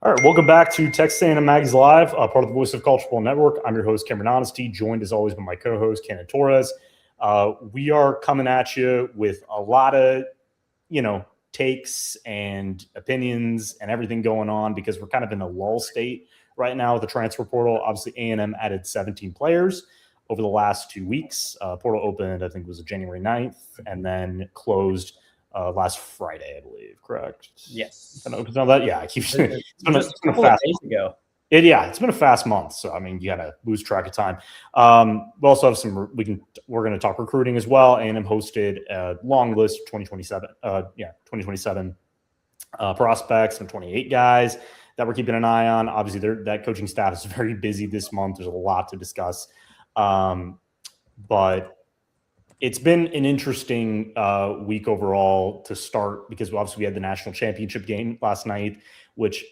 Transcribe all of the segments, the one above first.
All right, welcome back to Texas A&M Aggies Live, part of the Voice of College Football Network. I'm your host, Cameron Honesty, joined as always by my co-host, Cannon Torres. We are coming at you with a lot of, takes and opinions and everything going on because we're kind of in a lull state right now with the transfer portal. Obviously, A&M added 17 players over the last 2 weeks. Portal opened, I think it was January 9th, and then closed last Friday, I believe. Correct? Yes. Yeah, I keep saying it's been a fast days ago. It's been a fast month, so I mean you gotta lose track of time. We also have we're going to talk recruiting as well. A&M hosted a long list of 2027 prospects and 28 guys that we're keeping an eye on. Obviously, that coaching staff is very busy this month. There's a lot to discuss, but it's been an interesting week overall to start because obviously we had the national championship game last night, which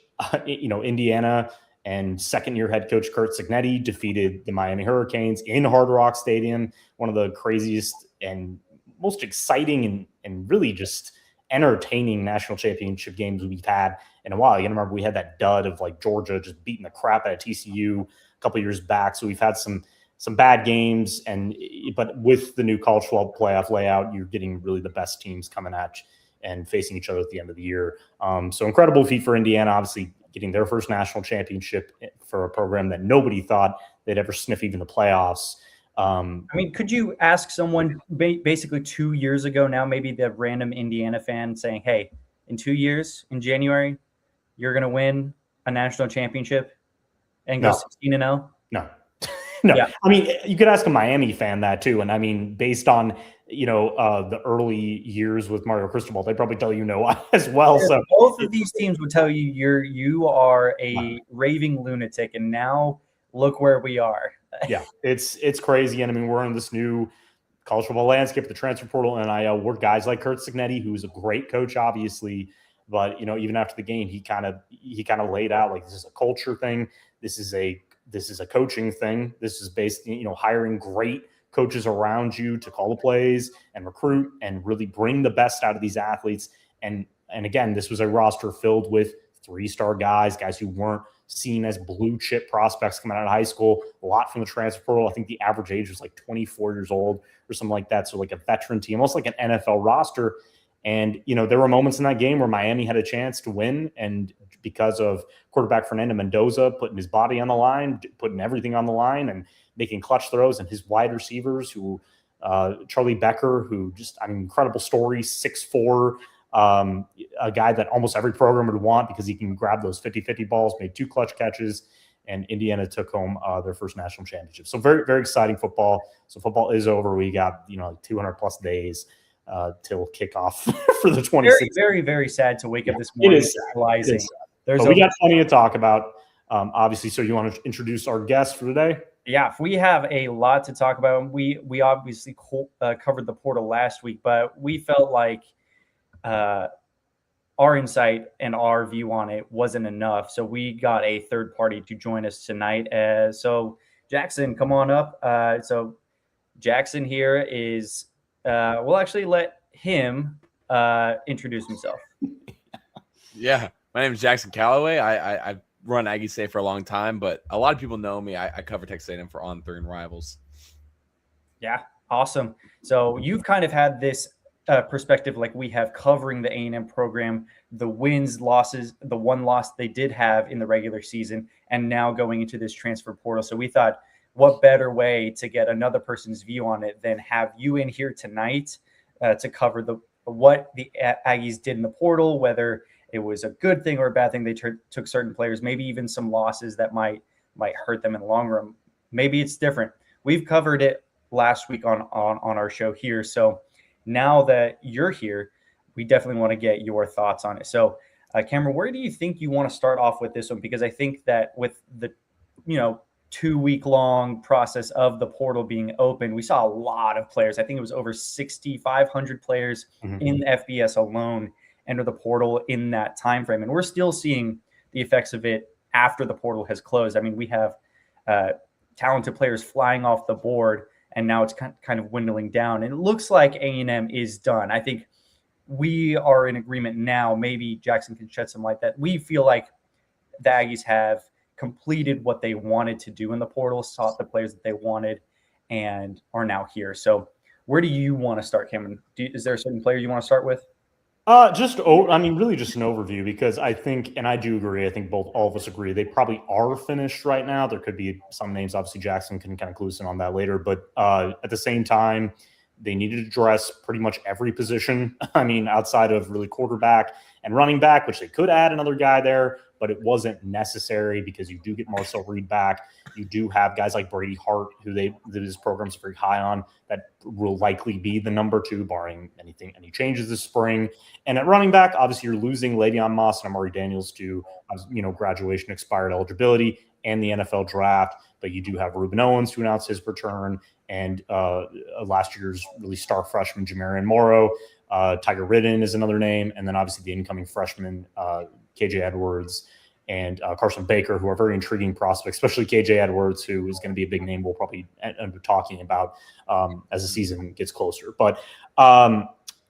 Indiana and second-year head coach Curt Cignetti defeated the Miami Hurricanes in Hard Rock Stadium, one of the craziest and most exciting and really just entertaining national championship games we've had in a while. You remember we had that dud of like Georgia just beating the crap out of TCU a couple years back. So we've had some bad games, but with the new college football playoff layout, you're getting really the best teams coming at you and facing each other at the end of the year. So incredible feat for Indiana, obviously getting their first national championship for a program that nobody thought they'd ever sniff even the playoffs. Could you ask someone basically 2 years ago now, maybe the random Indiana fan saying, hey, in 2 years, in January, you're going to win a national championship and go 16-0? No. No, yeah. I mean, you could ask a Miami fan that too. And I mean, based on, the early years with Mario Cristobal, they'd probably tell you no as well. Yeah, so both of these teams would tell you you are a raving lunatic. And now look where we are. Yeah, it's crazy. And I mean, we're in this new college football landscape, the transfer portal, and we're guys like Curt Cignetti, who's a great coach, obviously. But, even after the game, he kind of laid out like this is a culture thing. This is a coaching thing. This is based, hiring great coaches around you to call the plays and recruit and really bring the best out of these athletes. And again, this was a roster filled with 3-star guys who weren't seen as blue chip prospects coming out of high school, a lot from the transfer portal. I think the average age was like 24 years old or something like that. So like a veteran team, almost like an NFL roster. And, there were moments in that game where Miami had a chance to win. And because of quarterback Fernando Mendoza putting his body on the line, putting everything on the line and making clutch throws, and his wide receivers Charlie Becker, who just, incredible story, 6'4", a guy that almost every program would want because he can grab those 50-50 balls, made 2 clutch catches, and Indiana took home their first national championship. So very, very exciting football. So football is over. We got, 200 plus days till kickoff for the 26th. Very, very, very sad to wake up this morning realizing we got plenty to talk about, obviously. So you want to introduce our guest for today? Yeah, we have a lot to talk about. We obviously covered the portal last week, but we felt like our insight and our view on it wasn't enough. So we got a third party to join us tonight. So Jackson, come on up. So Jackson here is we'll actually let him introduce himself. Yeah, my name is Jackson Calloway. I've run AggiesToday for a long time, but a lot of people know me. I cover Texas A&M for On3’s and Rivals. Yeah, awesome. So you've kind of had this perspective like we have covering the A&M program, the wins, losses, the one loss they did have in the regular season, and now going into this transfer portal. So we thought, what better way to get another person's view on it than have you in here tonight to cover what the Aggies did in the portal, whether it was a good thing or a bad thing. They took certain players, maybe even some losses that might hurt them in the long run. Maybe it's different. We've covered it last week on our show here. So now that you're here, we definitely want to get your thoughts on it. So Cameron, where do you think you want to start off with this one? Because I think that with the, 2-week-long process of the portal being open, we saw a lot of players. I think it was over 6,500 players in the FBS alone enter the portal in that time frame. And we're still seeing the effects of it after the portal has closed. We have talented players flying off the board, and now it's kind of dwindling down. And it looks like A&M is done. I think we are in agreement now. Maybe Jackson can shed some light that we feel like the Aggies have completed what they wanted to do in the portal, sought the players that they wanted, and are now here. So where do you want to start, Cameron? Is there a certain player you want to start with? Really just an overview, because I think, and I do agree, I think all of us agree, they probably are finished right now. There could be some names, obviously Jackson can kind of clue us in on that later, but at the same time, they needed to address pretty much every position. I mean, outside of really quarterback and running back, which they could add another guy there, but it wasn't necessary because you do get Marcel Reed back. You do have guys like Brady Hart, who this program's very high on, that will likely be the number 2, barring any changes this spring. And at running back, obviously you're losing Le'Veon Moss and Amari Daniels to, graduation expired eligibility and the NFL draft. But you do have Ruben Owens, who announced his return, and last year's really star freshman Jamarian Morrow. Tiger Ridden is another name. And then obviously the incoming freshman, KJ Edwards and Carson Baker, who are very intriguing prospects, especially KJ Edwards, who is going to be a big name we'll probably end up talking about as the season gets closer. But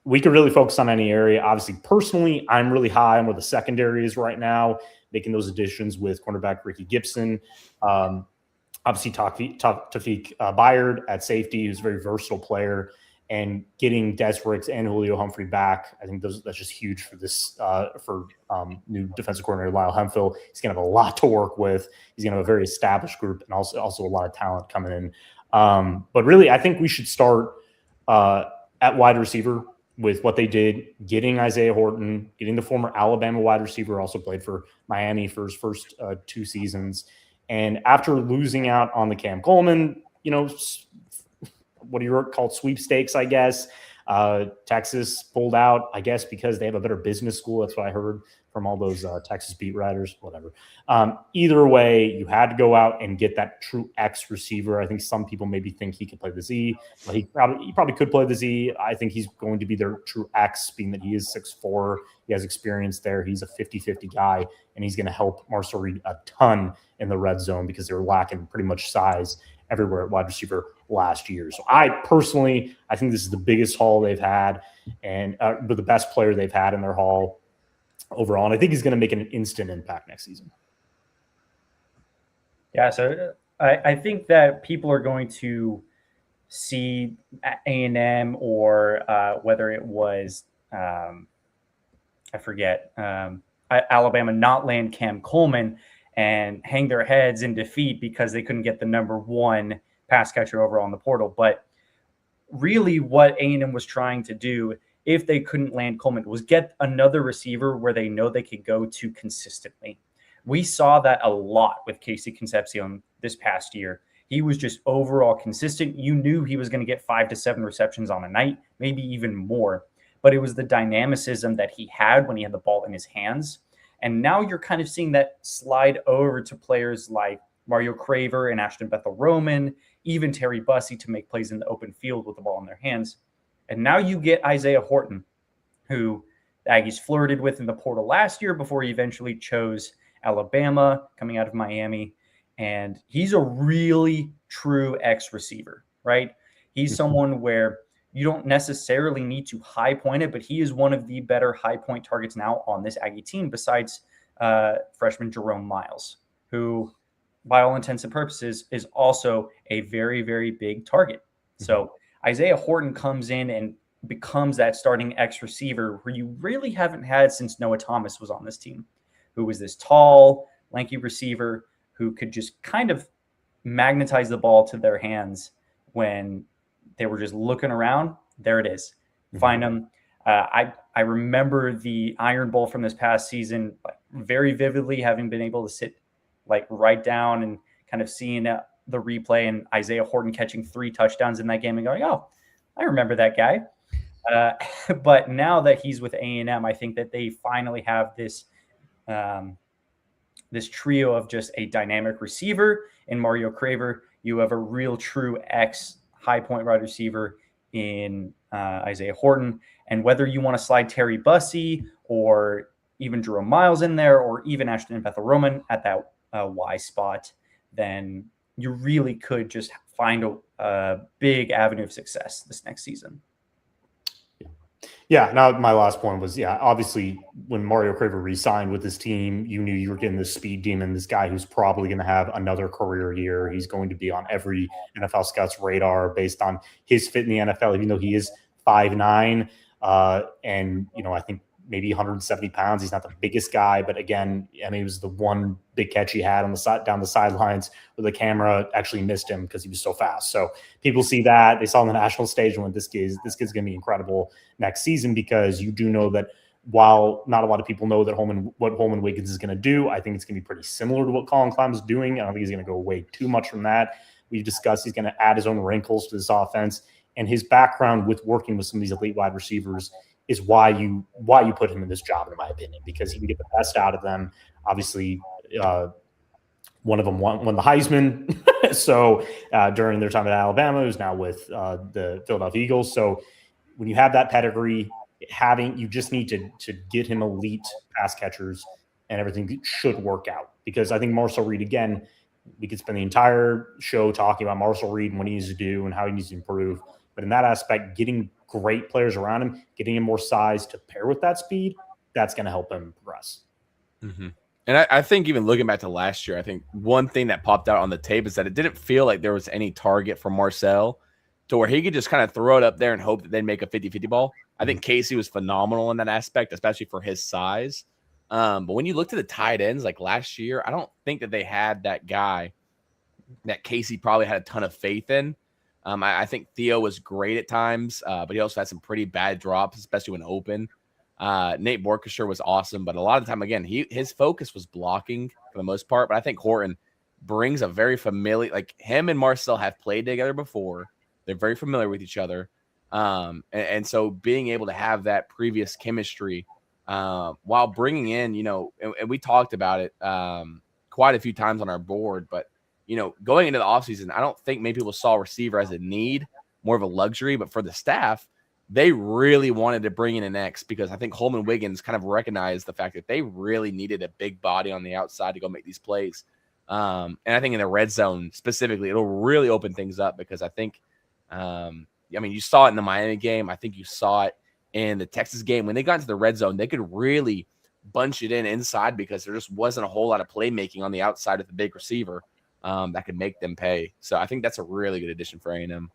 we could really focus on any area. Obviously, personally, I'm really high on where the secondary is right now, making those additions with cornerback Ricky Gibson. Obviously, Taufik Bayard at safety, who's a very versatile player, and getting Des Ricks and Julio Humphrey back. I think that's just huge for this new defensive coordinator Lyle Hemphill. He's going to have a lot to work with. He's going to have a very established group and also a lot of talent coming in. But really, I think we should start at wide receiver with what they did, getting Isaiah Horton, getting the former Alabama wide receiver, also played for Miami for his first 2 seasons. And after losing out on the Cam Coleman, what do you call it, sweepstakes, I guess, Texas pulled out, I guess, because they have a better business school. That's what I heard from all those Texas beat writers, whatever. Either way, you had to go out and get that true X receiver. I think some people maybe think he could play the Z, but he probably could play the Z. I think he's going to be their true X, being that he is 6'4". He has experience there. He's a 50-50 guy, and he's going to help Marcel Reed a ton in the red zone because they were lacking pretty much size everywhere at wide receiver last year. So I think this is the biggest haul they've had, and but the best player they've had in their haul overall. And I think he's going to make an instant impact next season. Yeah, so I think that people are going to see A&M or whether it was, I forget, Alabama not land Cam Coleman and hang their heads in defeat because they couldn't get the number 1 pass catcher overall in the portal. But really what A&M was trying to do, if they couldn't land Coleman, was get another receiver where they know they could go to consistently. We saw that a lot with Casey Concepcion this past year. He was just overall consistent. You knew he was going to get 5 to 7 receptions on a night, maybe even more. But it was the dynamicism that he had when he had the ball in his hands. And now you're kind of seeing that slide over to players like Mario Craver and Ashton Bethel-Roman, even Terry Bussey, to make plays in the open field with the ball in their hands. And now you get Isaiah Horton, who the Aggies flirted with in the portal last year before he eventually chose Alabama, coming out of Miami. And he's a really true X receiver, right? He's someone where you don't necessarily need to high point it, but he is one of the better high point targets now on this Aggie team, besides freshman Jerome Miles, who by all intents and purposes is also a very, very big target. So Isaiah Horton comes in and becomes that starting X receiver where you really haven't had since Noah Thomas was on this team, who was this tall, lanky receiver who could just kind of magnetize the ball to their hands when they were just looking around. There it is. Find them. I remember the Iron Bowl from this past season very vividly, having been able to sit right down and kind of seeing the replay and Isaiah Horton catching 3 touchdowns in that game and going, oh, I remember that guy. But now that he's with A&M, I think that they finally have this this trio of just a dynamic receiver in Mario Craver. You have a real true X high point wide receiver in Isaiah Horton. And whether you want to slide Terry Bussey or even Jerome Miles in there, or even Ashton Bethel-Roman at that Y spot, then you really could just find a big avenue of success this next season. Yeah, now my last point was, obviously when Mario Craver re-signed with his team, you knew you were getting this speed demon, this guy who's probably going to have another career year. He's going to be on every NFL scout's radar based on his fit in the NFL, even though he is 5'9", and I think maybe 170 pounds. He's not the biggest guy, but again, I mean, it was the one big catch he had on the side down the sidelines where the camera actually missed him because he was so fast. So people see that. They saw on the national stage and went, this kid's going to be incredible next season, because you do know that while not a lot of people know that what Holman Wiggins is going to do, I think it's going to be pretty similar to what Colin Clem is doing. I don't think he's going to go away too much from that. We've discussed he's going to add his own wrinkles to this offense, and his background with working with some of these elite wide receivers is why you put him in this job, in my opinion, because he can get the best out of them. Obviously, one of them won the Heisman. So during their time at Alabama, who's now with the Philadelphia Eagles. So when you have that pedigree, you just need to get him elite pass catchers, and everything should work out. Because I think Marcel Reed, again, we could spend the entire show talking about Marcel Reed and what he needs to do and how he needs to improve. But in that aspect, getting great players around him, getting him more size to pair with that speed, that's going to help him progress. Mm-hmm. And I think even looking back to last year, I think one thing that popped out on the tape is that it didn't feel like there was any target for Marcel to where he could just kind of throw it up there and hope that they'd make a 50-50 ball. I think Casey was phenomenal in that aspect, especially for his size. But when you look to the tight ends, like last year, I don't think that they had that guy that Casey probably had a ton of faith in. I think Theo was great at times, but he also had some pretty bad drops, especially when open. Nate Borkesher was awesome, but a lot of the time, again, his focus was blocking for the most part. But I think Horton brings a very familiar, like him and Marcel have played together before. They're very familiar with each other. And so being able to have that previous chemistry while bringing in, and we talked about it quite a few times on our board, but going into the offseason, I don't think many people saw receiver as a need, more of a luxury, but for the staff, they really wanted to bring in an X, because I think Holman Wiggins kind of recognized the fact that they really needed a big body on the outside to go make these plays. And I think in the red zone specifically, it'll really open things up, because I think, you saw it in the Miami game. I think you saw it in the Texas game. When they got into the red zone, they could really bunch it in inside, because there just wasn't a whole lot of playmaking on the outside with the big receiver that could make them pay. So I think that's a really good addition for A&M.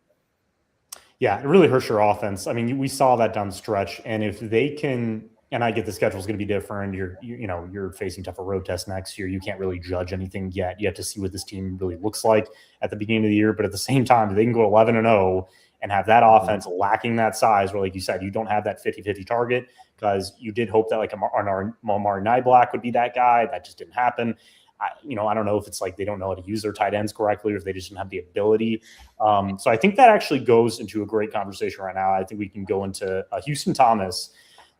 Yeah, it really hurts your offense. I mean, we saw that down the stretch, and if they can, and I get the schedule is going to be different. You're facing tougher road tests next year. You can't really judge anything yet. You have to see what this team really looks like at the beginning of the year. But at the same time, if they can go 11-0 and have that offense lacking that size, where, like you said, you don't have that 50-50 target, because you did hope that like Amari Nyblack would be that guy. That just didn't happen. I don't know if it's like they don't know how to use their tight ends correctly, or if they just don't have the ability. So I think that actually goes into a great conversation right now. I think we can go into Houston Thomas.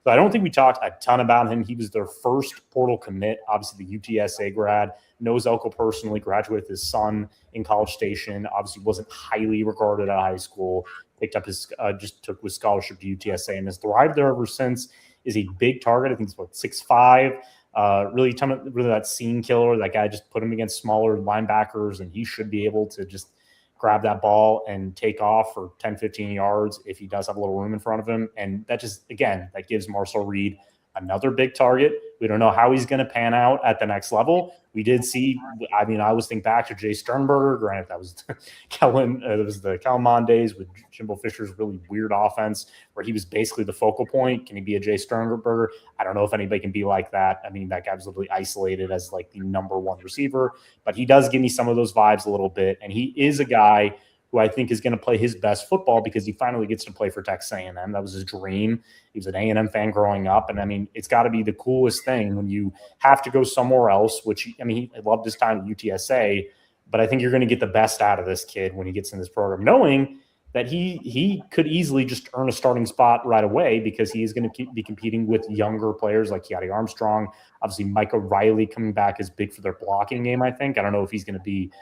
So I don't think we talked a ton about him. He was their first portal commit, obviously the UTSA grad. Knows Elko personally, graduated with his son in College Station. Obviously wasn't highly regarded at high school. Picked up just took his scholarship to UTSA and has thrived there ever since. Is a big target. I think he's 6'5". Really that seam killer. That guy, just put him against smaller linebackers, and he should be able to just grab that ball and take off for 10, 15 yards if he does have a little room in front of him. And that just, again, that gives Marcel Reed another big target. We don't know how he's going to pan out at the next level. We did see, I always think back to Jay Sternberger. Granted, that was it was the Kellen Mond days with Jimbo Fisher's really weird offense where he was basically the focal point. Can he be a Jay Sternberger? I don't know if anybody can be like that. That guy was literally isolated as like the number one receiver, but he does give me some of those vibes a little bit. And he is a guy who I think is going to play his best football because he finally gets to play for Texas A&M. That was his dream. He was an A&M fan growing up. And it's got to be the coolest thing when you have to go somewhere else, which, he loved his time at UTSA, but I think you're going to get the best out of this kid when he gets in this program, knowing that he could easily just earn a starting spot right away because he is going to be competing with younger players like Keati Armstrong. Obviously, Mike O'Reilly coming back is big for their blocking game, I think. I don't know if he's going to be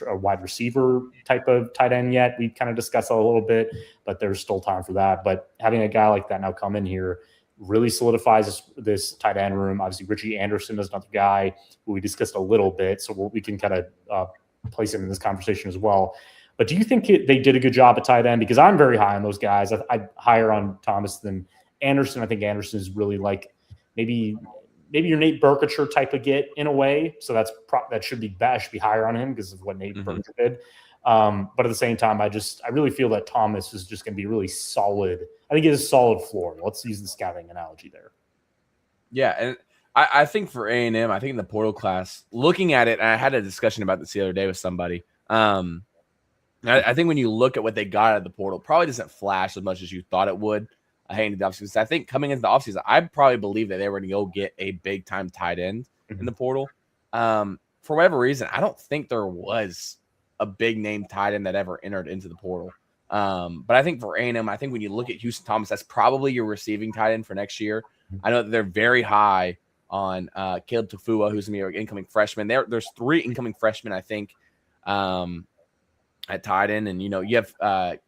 a wide receiver type of tight end yet. We kind of discussed that a little bit, but there's still time for that. But having a guy like that now come in here really solidifies this tight end room. Obviously, Richie Anderson is another guy who we discussed a little bit, so we can kind of place him in this conversation as well. But do you think they did a good job at tight end? Because I'm very high on those guys. I'm higher on Thomas than Anderson, I think Anderson is really like maybe your Nate Berkshire type of get in a way. So that should be higher on him because of what Nate Berkshire did. But at the same time, I really feel that Thomas is just going to be really solid. I think he has a solid floor. Let's use the scouting analogy there. Yeah, and I think for A&M, I think in the portal class, looking at it, and I had a discussion about this the other day with somebody. I think when you look at what they got out of the portal, probably doesn't flash as much as you thought it would. Heading into the offseason, I think coming into the offseason, I probably believe that they were going to go get a big time tight end in the portal. For whatever reason, I don't think there was a big name tight end that ever entered into the portal. But I think for A&M, I think when you look at Houston Thomas, that's probably your receiving tight end for next year. I know that they're very high on Caleb Tafua, who's going to be an incoming freshman. There's 3 incoming freshmen, I think, at tight end. And, you have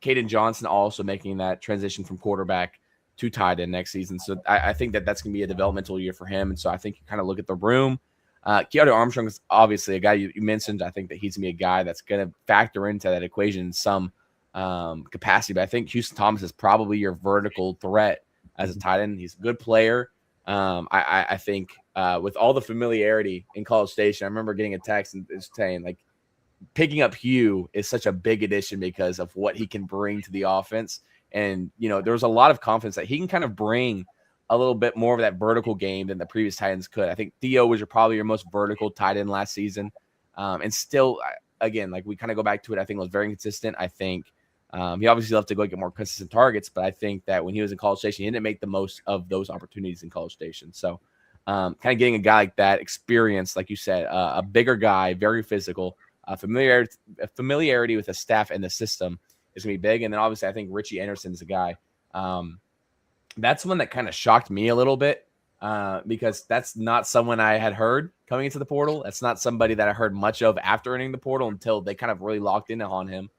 Caden Johnson also making that transition from quarterback to tight end next season. So I think that's going to be a developmental year for him. And so I think you kind of look at the room. Keanu Armstrong is obviously a guy you mentioned. I think that he's going to be a guy that's going to factor into that equation in some capacity. But I think Houston Thomas is probably your vertical threat as a tight end. He's a good player. I think with all the familiarity in College Station, I remember getting a text and saying, like, picking up Hugh is such a big addition because of what he can bring to the offense. And, there's a lot of confidence that he can kind of bring a little bit more of that vertical game than the previous tight ends could. I think Theo was probably your most vertical tight end last season. And still, again, like we kind of go back to it, I think it was very inconsistent. I think he obviously left to go get more consistent targets, but I think that when he was in College Station, he didn't make the most of those opportunities in College Station. So kind of getting a guy like that, experience, like you said, a bigger guy, very physical, familiarity with the staff and the system is going to be big. And then obviously I think Richie Anderson is a guy. That's one that kind of shocked me a little bit because that's not someone I had heard coming into the portal. That's not somebody that I heard much of after entering the portal until they kind of really locked in on him.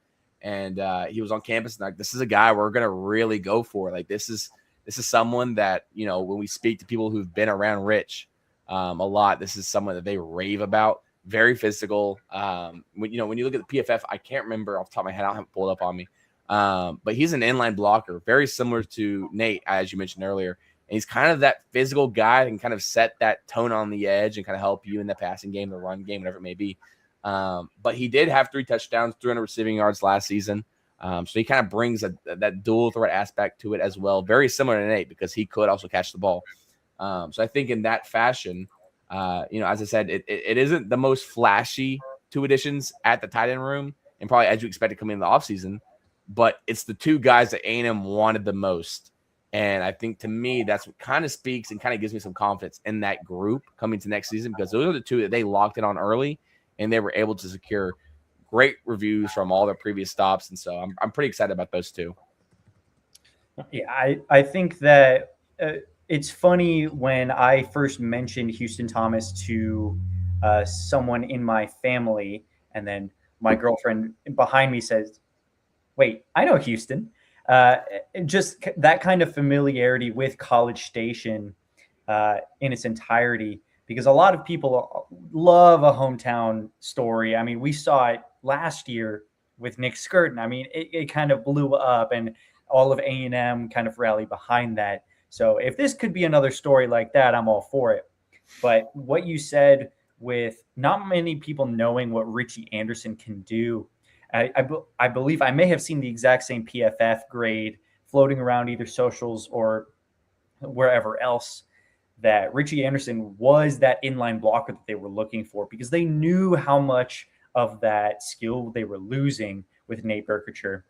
And he was on campus and like, this is a guy we're going to really go for. Like, this is someone that, when we speak to people who've been around Rich a lot, this is someone that they rave about. Very physical. When you look at the PFF, I can't remember off the top of my head. I don't have it pulled up on me. But he's an inline blocker, very similar to Nate, as you mentioned earlier. And he's kind of that physical guy that can kind of set that tone on the edge and kind of help you in the passing game, the run game, whatever it may be. But he did have 3 touchdowns, 300 receiving yards last season. So he kind of brings that dual threat aspect to it as well. Very similar to Nate because he could also catch the ball. So I think in that fashion, as I said, it isn't the most flashy 2 additions at the tight end room and probably as you expected coming in the offseason, but it's the 2 guys that A&M wanted the most. And I think to me, that's what kind of speaks and kind of gives me some confidence in that group coming to next season because those are the 2 that they locked in on early and they were able to secure great reviews from all their previous stops. And so I'm pretty excited about those 2. Yeah, I think that it's funny when I first mentioned Houston Thomas to someone in my family, and then my girlfriend behind me says, wait, I know Houston. Just that kind of familiarity with College Station in its entirety, because a lot of people love a hometown story. I mean, we saw it last year with Nick Skirton. I mean, it kind of blew up and all of A&M kind of rallied behind that. So if this could be another story like that, I'm all for it. But what you said with not many people knowing what Richie Anderson can do, I believe I may have seen the exact same PFF grade floating around either socials or wherever else, that Richie Anderson was that inline blocker that they were looking for because they knew how much of that skill they were losing with Nate Berkshire.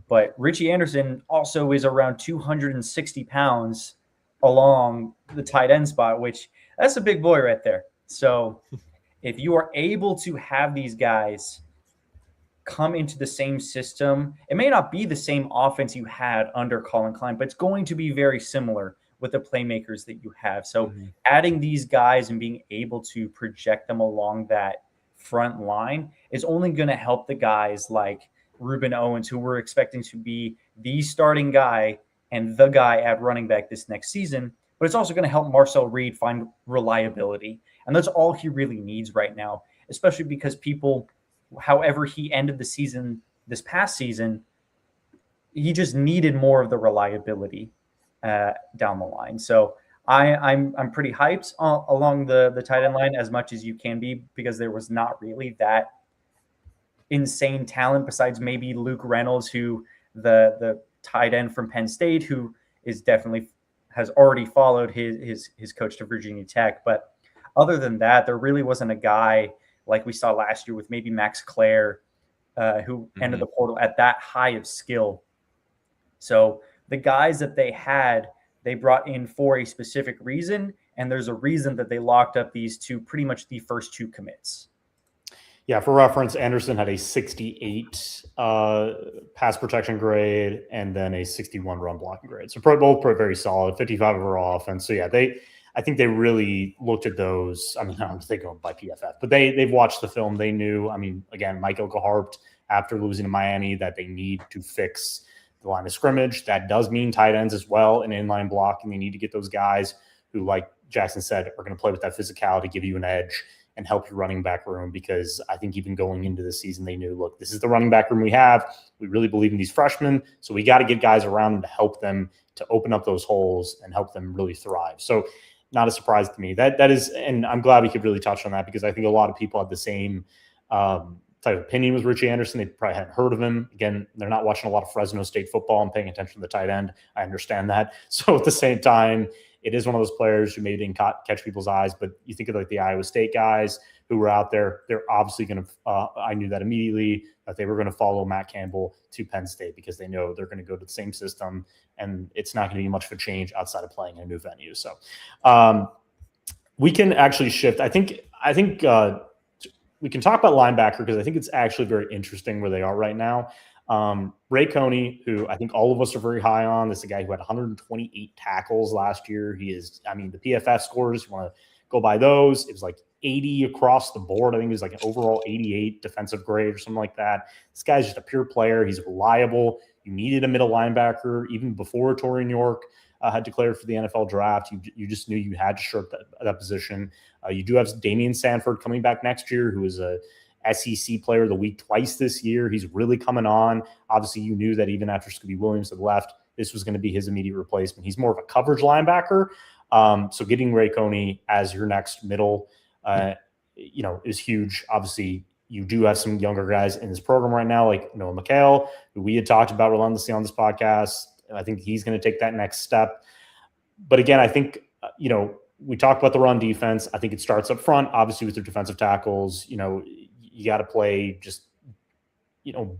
But Richie Anderson also is around 260 pounds along the tight end spot, which that's a big boy right there. So if you are able to have these guys come into the same system, it may not be the same offense you had under Colin Klein, but it's going to be very similar with the playmakers that you have. So adding these guys and being able to project them along that front line is only going to help the guys like Ruben Owens, who we're expecting to be the starting guy and the guy at running back this next season. But it's also going to help Marcel Reed find reliability. And that's all he really needs right now, especially because people, however he ended the season this past season, he just needed more of the reliability. down the line. So I'm pretty hyped along the tight end line as much as you can be, because there was not really that insane talent besides maybe Luke Reynolds, who the tight end from Penn State, who is definitely has already followed his coach to Virginia Tech. But other than that, there really wasn't a guy like we saw last year with maybe Max Clare, who entered the portal at that high of skill. So the guys that they had, they brought in for a specific reason, and there's a reason that they locked up these two, pretty much the first two commits. Yeah, for reference, Anderson had a 68 pass protection grade and then a 61 run blocking grade. So both very solid, 55 overall offense. So yeah, I think they really looked at those. I mean, I don't think going by PFF, but they've watched the film. They knew. I mean, again, Mike Elko harped after losing to Miami that they need to fix the line of scrimmage. That does mean tight ends as well and inline blocking. They need to get those guys who, like Jackson said, are going to play with that physicality, give you an edge, and help your running back room, because I think even going into the season, they knew, look, this is the running back room we have. We really believe in these freshmen, so we got to get guys around them to help them to open up those holes and help them really thrive. So not a surprise to me. That is, and I'm glad we could really touch on that, because I think a lot of people had the same type of opinion with Richie Anderson. They probably hadn't heard of him. Again, they're not watching a lot of Fresno State football and paying attention to the tight end. I understand that. So at the same time, it is one of those players who maybe didn't catch people's eyes, but you think of like the Iowa State guys who were out there, they're obviously going to, I knew that immediately, that they were going to follow Matt Campbell to Penn State, because they know they're going to go to the same system, and it's not going to be much of a change outside of playing in a new venue. So we can actually shift. I think we can talk about linebacker, because I think it's actually very interesting where they are right now. Ray Coney, who I think all of us are very high on. This is a guy who had 128 tackles last year. He is, I mean, the PFF scores, you want to go by those. It was like 80 across the board. I think it was like an overall 88 defensive grade or something like that. This guy's just a pure player. He's reliable. You needed a middle linebacker even before Torian York had declared for the NFL draft. You just knew you had to shirk that position. You do have Damian Sanford coming back next year, who is a SEC player of the week twice this year. He's really coming on. Obviously, you knew that even after Scooby Williams had left, this was going to be his immediate replacement. He's more of a coverage linebacker. So getting Ray Coney as your next middle, is huge. Obviously, you do have some younger guys in this program right now, like Noah McHale, who we had talked about relentlessly on this podcast. I think he's going to take that next step. But again, I think, we talked about the run defense. I think it starts up front, obviously, with your defensive tackles. You got to play just,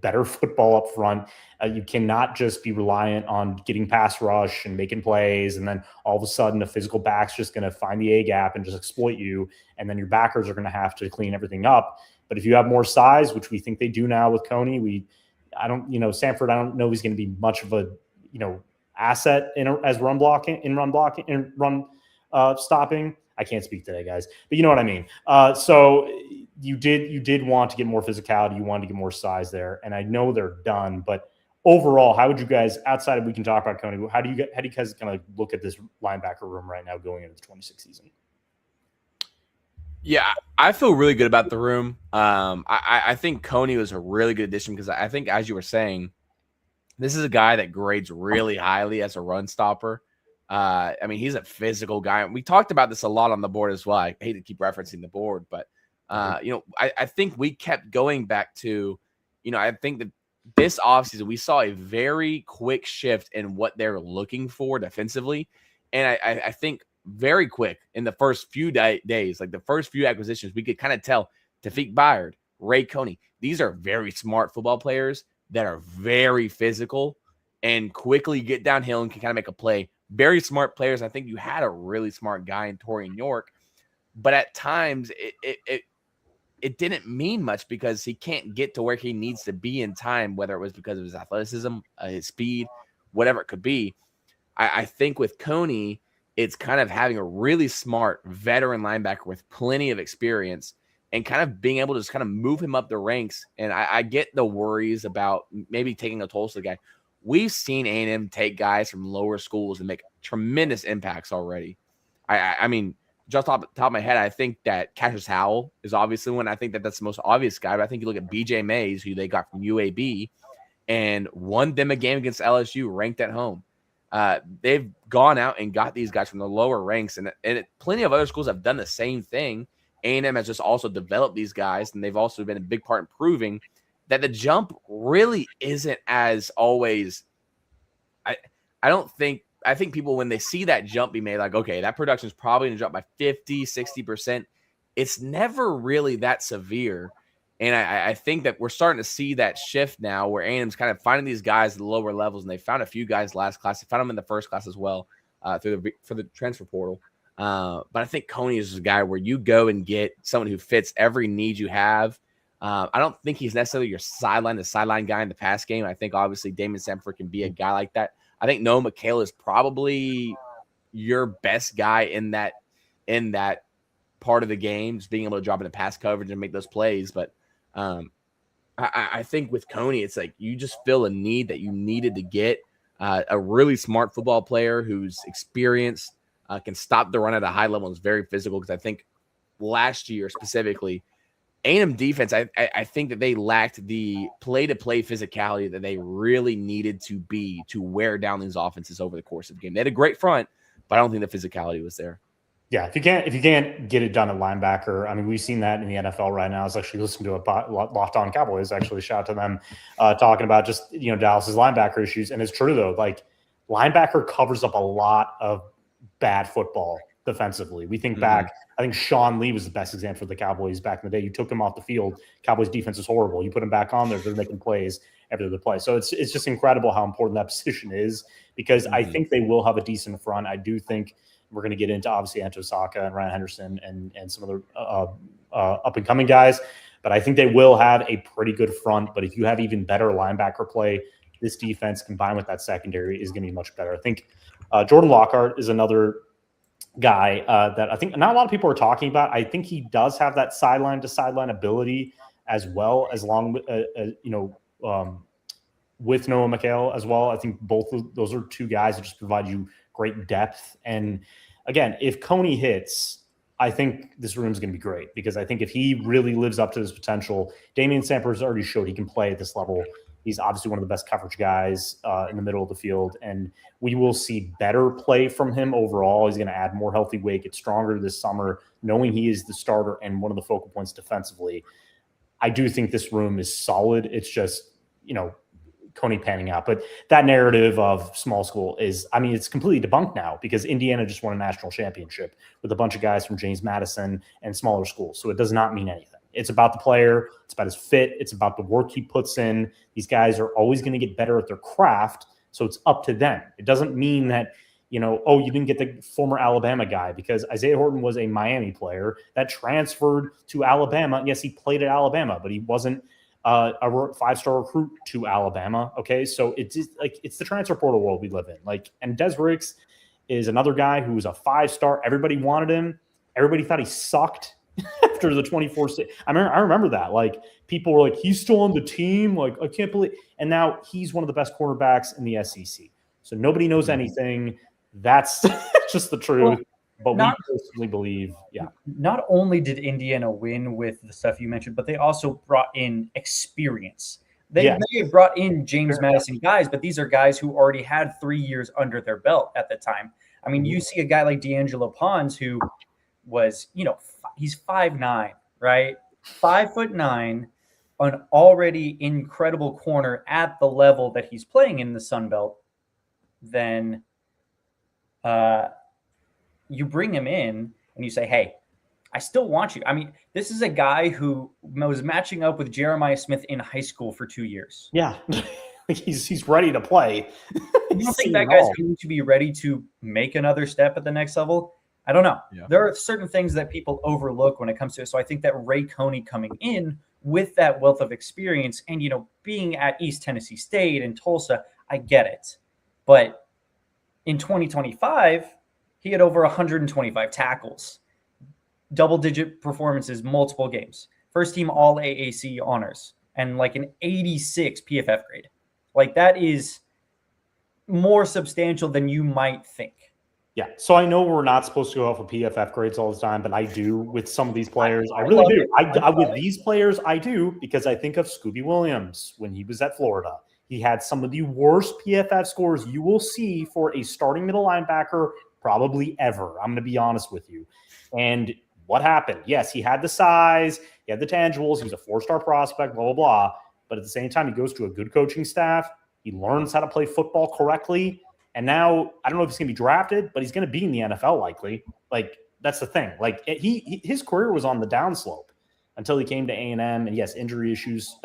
better football up front. You cannot just be reliant on getting pass rush and making plays, and then all of a sudden a physical back's just going to find the A gap and just exploit you, and then your backers are going to have to clean everything up. But if you have more size, which we think they do now with Coney, Sanford, I don't know if he's going to be much of a, asset as run stopping. I can't speak today, guys, but you know what I mean. So you did want to get more physicality. You wanted to get more size there, and I know they're done. But overall, how would you guys, outside of, we can talk about Coney, how do you guys kind of look at this linebacker room right now going into the 26 season? Yeah, I feel really good about the room. I think Coney was a really good addition, because I think, as you were saying, this is a guy that grades really highly as a run stopper. He's a physical guy. We talked about this a lot on the board as well. I hate to keep referencing the board, but I think we kept going back to, I think that this offseason we saw a very quick shift in what they're looking for defensively. And I think very quick in the first few days, like the first few acquisitions, we could kind of tell Tafik Byard, Ray Coney, these are very smart football players that are very physical and quickly get downhill and can kind of make a play. Very smart players. I think you had a really smart guy in Torian York, but at times it didn't mean much, because he can't get to where he needs to be in time, whether it was because of his athleticism, his speed, whatever it could be. I think with Coney, it's kind of having a really smart veteran linebacker with plenty of experience and kind of being able to just kind of move him up the ranks. And I get the worries about maybe taking a Tulsa guy. We've seen A&M take guys from lower schools and make tremendous impacts already. I mean, just off the top of my head, I think that Cassius Howell is obviously one. I think that's the most obvious guy. But I think you look at BJ Mays, who they got from UAB, and won them a game against LSU, ranked at home. they've gone out and got these guys from the lower ranks, and plenty of other schools have done the same thing. A&M has just also developed these guys, and they've also been a big part in proving that the jump really isn't as always. I think people, when they see that jump be made, like, okay, that production is probably going to drop by 50, 60%. It's never really that severe. And I think that we're starting to see that shift now where A&M's kind of finding these guys at the lower levels, and they found a few guys last class. They found them in the first class as well for the transfer portal. But I think Coney is a guy where you go and get someone who fits every need you have. I don't think he's necessarily your sideline guy in the pass game. I think obviously Damon Sanford can be a guy like that. I think Noah McHale is probably your best guy in that part of the game, just being able to drop into pass coverage and make those plays. But I think with Coney, it's like you just fill a need that you needed to get a really smart football player who's experienced, can stop the run at a high level and is very physical. Because I think last year specifically, A&M defense, I think that they lacked the play-to-play physicality that they really needed to wear down these offenses over the course of the game. They had a great front, but I don't think the physicality was there. Yeah, if you can't get it done at linebacker, I mean, we've seen that in the NFL right now. I was actually listening to a Locked On Cowboys, actually, shout out to them, talking about just, Dallas's linebacker issues. And it's true, though, like linebacker covers up a lot of bad football defensively. We think back, I think Sean Lee was the best example for the Cowboys back in the day. You took him off the field, Cowboys defense is horrible. You put him back on there, they're making plays after the play. So it's just incredible how important that position is, because I think they will have a decent front. I do think we're going to get into, obviously, Anto Saka and Ryan Henderson and some other up-and-coming guys. But I think they will have a pretty good front. But if you have even better linebacker play, this defense combined with that secondary is going to be much better. I think Jordan Lockhart is another guy that I think not a lot of people are talking about. I think he does have that sideline-to-sideline ability as well, as long with, with Noah McHale as well. I think both of those are two guys that just provide you great depth. And again, if Coney hits, I think this room is going to be great, because I think if he really lives up to his potential, Damian Sampers already showed he can play at this level. He's obviously one of the best coverage guys in the middle of the field, and we will see better play from him overall. He's going to add more healthy weight, get stronger this summer, knowing he is the starter and one of the focal points defensively. I do think this room is solid. It's just, Coney panning out. But that narrative of small school is, I mean, it's completely debunked now, because Indiana just won a national championship with a bunch of guys from James Madison and smaller schools. So it does not mean anything. It's about the player. It's about his fit. It's about the work he puts in. These guys are always going to get better at their craft. So it's up to them. It doesn't mean that, you didn't get the former Alabama guy, because Isaiah Horton was a Miami player that transferred to Alabama. And yes, he played at Alabama, but he wasn't a 5-star recruit to Alabama. Okay. So it's just like, it's the transfer portal world we live in. And Des Riggs is another guy who was a 5-star. Everybody wanted him. Everybody thought he sucked after the 24. I remember that. People were like, he's still on the team. I can't believe. And now he's one of the best cornerbacks in the SEC. So nobody knows anything. That's just the truth. But we personally believe, not only did Indiana win with the stuff you mentioned, but they also brought in experience. They may have brought in James Madison guys, but these are guys who already had 3 years under their belt at the time. I mean, you see a guy like D'Angelo Pons, who was, he's 5'9", right? 5'9", an already incredible corner at the level that he's playing in the Sun Belt. Then you bring him in and you say, hey, I still want you. I mean, this is a guy who was matching up with Jeremiah Smith in high school for 2 years. Yeah. He's ready to play. You don't think that guy's going to be ready to make another step at the next level? I don't know. Yeah. There are certain things that people overlook when it comes to it. So I think that Ray Coney coming in with that wealth of experience and, being at East Tennessee State and Tulsa, I get it. But in 2025, he had over 125 tackles, double-digit performances, multiple games, first-team All-AAC honors, and an 86 PFF grade. That is more substantial than you might think. Yeah, so I know we're not supposed to go off of PFF grades all the time, but I do with some of these players. I really do. I with these players, I do, because I think of Scooby Williams when he was at Florida. He had some of the worst PFF scores you will see for a starting middle linebacker probably ever. I'm going to be honest with you. And what happened? Yes, he had the size, he had the tangibles, he was a 4-star prospect, blah, blah, blah. But at the same time, he goes to a good coaching staff. He learns how to play football correctly. And now, I don't know if he's going to be drafted, but he's going to be in the NFL likely. Like, that's the thing. Like, his career was on the downslope until he came to A&M. And yes, injury issues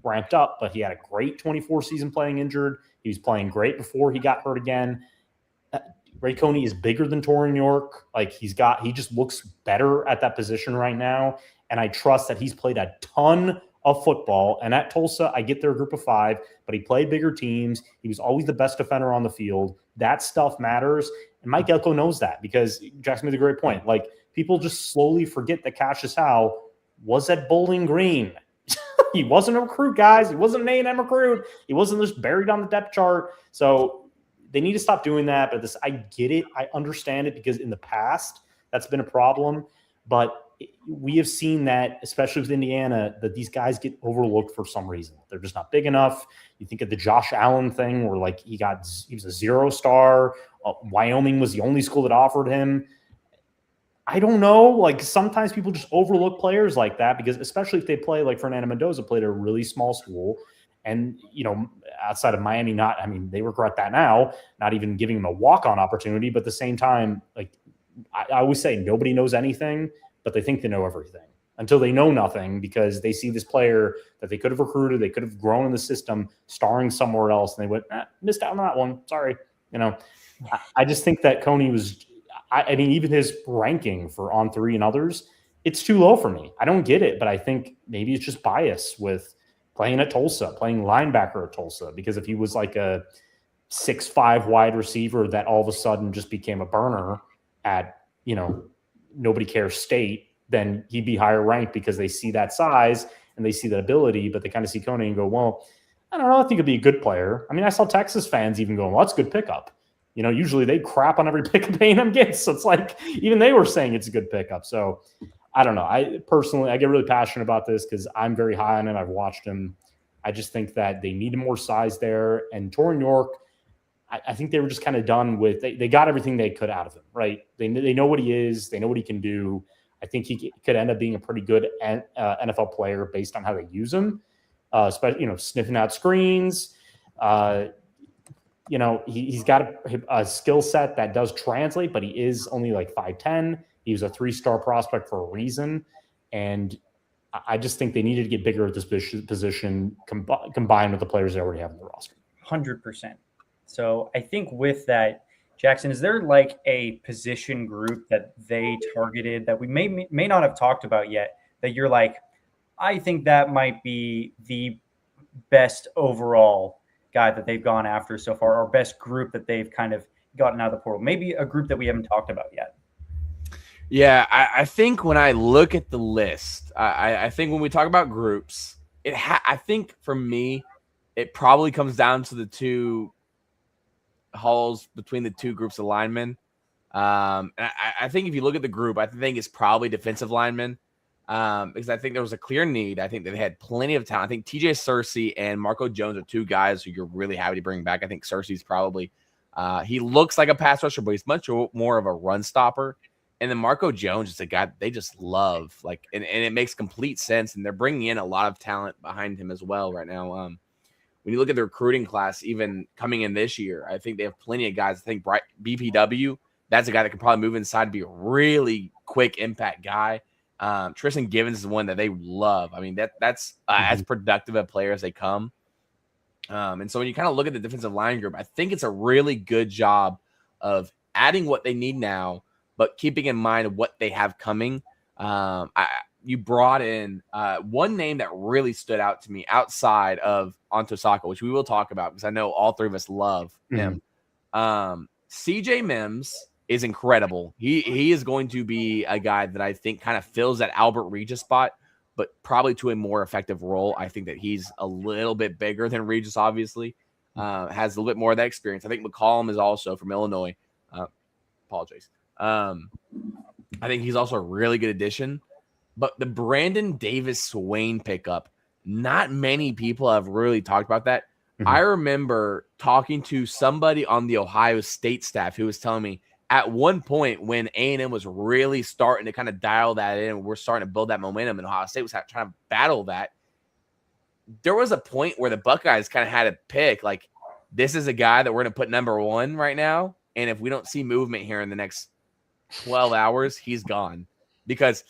ramped up, but he had a great 24 season playing injured. He was playing great before he got hurt again. Ray Coney is bigger than Torrin York. Like, he just looks better at that position right now. And I trust that he's played a ton of football. And at Tulsa, I get they're a group of 5, but he played bigger teams. He was always the best defender on the field. That stuff matters. And Mike Elko knows that, because Jackson made a great point. Like, people just slowly forget that Cassius Howe was at Bowling Green. He wasn't a recruit, guys. He wasn't an A&M recruit. He wasn't just buried on the depth chart. So they need to stop doing that. But I get it. I understand it, because in the past, that's been a problem. But we have seen that, especially with Indiana, that these guys get overlooked for some reason. They're just not big enough. You think of the Josh Allen thing, where like he was a 0-star. Wyoming was the only school that offered him. I don't know. Like, sometimes people just overlook players like that, because especially if they play, like Fernando Mendoza played at a really small school. And, outside of Miami, they regret that now, not even giving him a walk-on opportunity. But at the same time, like, I always say, nobody knows anything, but they think they know everything until they know nothing, because they see this player that they could have recruited, they could have grown in the system, starring somewhere else, and they went, missed out on that one. Sorry. I just think that Coney was, even his ranking for On3 and others, it's too low for me. I don't get it, but I think maybe it's just bias with playing at Tulsa, playing linebacker at Tulsa, because if he was like a 6'5" wide receiver that all of a sudden just became a burner at, nobody cares state, then he'd be higher ranked, because they see that size and they see that ability, but they kind of see Coney and go, well, I don't know, I think he'd be a good player. I saw Texas fans even going, well, that's a good pickup. Usually they crap on every pickup A&M gets. So it's like, even they were saying it's a good pickup. So I don't know. I personally get really passionate about this, because I'm very high on him. I've watched him. I just think that they needed more size there. And Torrin York, I think they were just kind of done with, they got everything they could out of him, right? They know what he is. They know what he can do. I think he could end up being a pretty good NFL player based on how they use him, especially, sniffing out screens. He's got a skill set that does translate, but he is only like 5'10". He was a 3-star prospect for a reason. And I just think they needed to get bigger at this position combined with the players they already have in the roster. 100%. So I think with that, Jackson, is there like a position group that they targeted that we may not have talked about yet, that you're like, I think that might be the best overall guy that they've gone after so far, or best group that they've kind of gotten out of the portal? Maybe a group that we haven't talked about yet. Yeah, I think when I look at the list, I think when we talk about groups, I think for me, it probably comes down to the two hauls between the two groups of linemen. And I think if you look at the group, I think it's probably defensive linemen, because I think there was a clear need. I think that they had plenty of talent. I think TJ Searcy and Marco Jones are two guys who you're really happy to bring back. I think Searcy's probably he looks like a pass rusher, but he's much more of a run stopper. And then Marco Jones is a guy they just love, and it makes complete sense. And they're bringing in a lot of talent behind him as well right now. When you look at the recruiting class, even coming in this year, I think they have plenty of guys. I think BPW, that's a guy that can probably move inside and be a really quick impact guy. Tristan Givens is one that they love. That's as productive a player as they come. And so when you kind of look at the defensive line group, I think it's a really good job of adding what they need now, but keeping in mind what they have coming. You brought in one name that really stood out to me outside of On3’s, which we will talk about because I know all three of us love him. CJ Mims is incredible. He is going to be a guy that I think kind of fills that Albert Regis spot, but probably to a more effective role. I think that he's a little bit bigger than Regis, obviously. Has a little bit more of that experience. I think McCollum is also from Illinois. Apologize. I think he's also a really good addition. But the Brandon Davis Swain pickup, not many people have really talked about that. I remember talking to somebody on the Ohio State staff who was telling me at one point when A&M was really starting to kind of dial that in, we're starting to build that momentum, and Ohio State was trying to battle that. There was a point where the Buckeyes kind of had to pick, like, this is a guy that we're going to put number one right now, and if we don't see movement here in the next 12 hours, he's gone. Because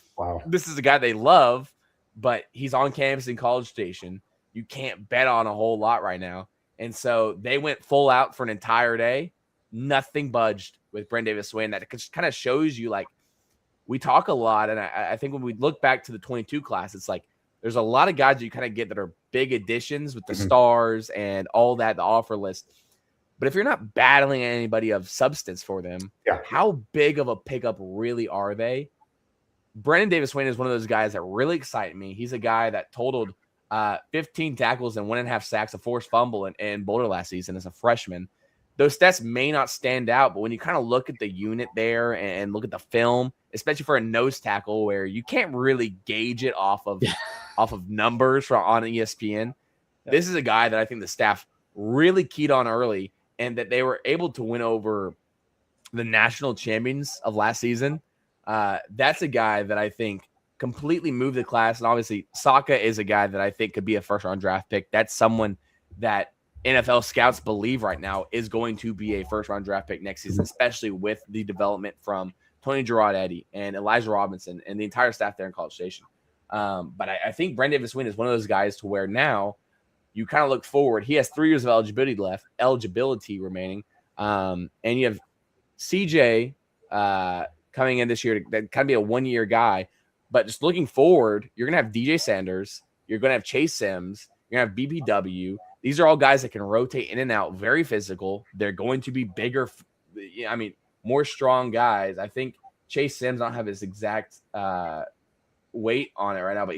this is a guy they love, but he's on campus in College Station. You can't bet on a whole lot right now. And so they went full out for an entire day. Nothing budged with Brent Davis-Swain. That kind of shows you, like, we talk a lot. And I think when we look back to the 22 class, it's like there's a lot of guys that you kind of get that are big additions with the stars and all that, the offer list. But if you're not battling anybody of substance for them, how big of a pickup really are they? Brandon Davis-Swain is one of those guys that really excite me. He's a guy that totaled 15 tackles and 1.5 sacks, a forced fumble in Boulder last season as a freshman. Those stats may not stand out, but when you kind of look at the unit there and look at the film, especially for a nose tackle where you can't really gauge it off of numbers on ESPN, this is a guy that I think the staff really keyed on early, and that they were able to win over the national champions of last season. That's a guy that I think completely moved the class. And obviously, Saka is a guy that I think could be a first-round draft pick. That's someone that NFL scouts believe right now is going to be a first-round draft pick next season, especially with the development from Tony Gerard-Eddy and Elijah Robinson and the entire staff there in College Station. But I think Brent Davis-Swain is one of those guys to where now you kind of look forward. He has 3 years of eligibility remaining. And you have CJ coming in this year that kind of be a 1-year guy. But just looking forward, you're going to have DJ Sanders. You're going to have Chase Sims. You're going to have BBW. These are all guys that can rotate in and out, very physical. They're going to be bigger, more strong guys. I think Chase Sims, I don't have his exact weight on it right now, but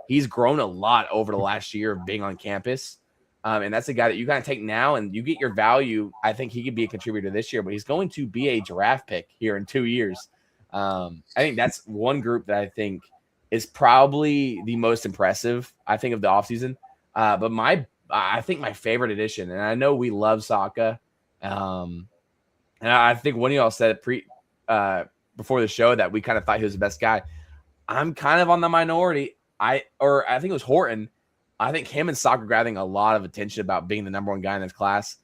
he's grown a lot over the last year of being on campus. And that's a guy that you kind of take now and you get your value. I think he could be a contributor this year, but he's going to be a draft pick here in 2 years. I think that's one group that I think is probably the most impressive, I think, of the offseason. But I think my favorite addition, and I know we love Saka, and I think one of y'all said it before the show that we kind of thought he was the best guy. I'm kind of on the minority. I think it was Horton. I think him and Saka are grabbing a lot of attention about being the number one guy in this class.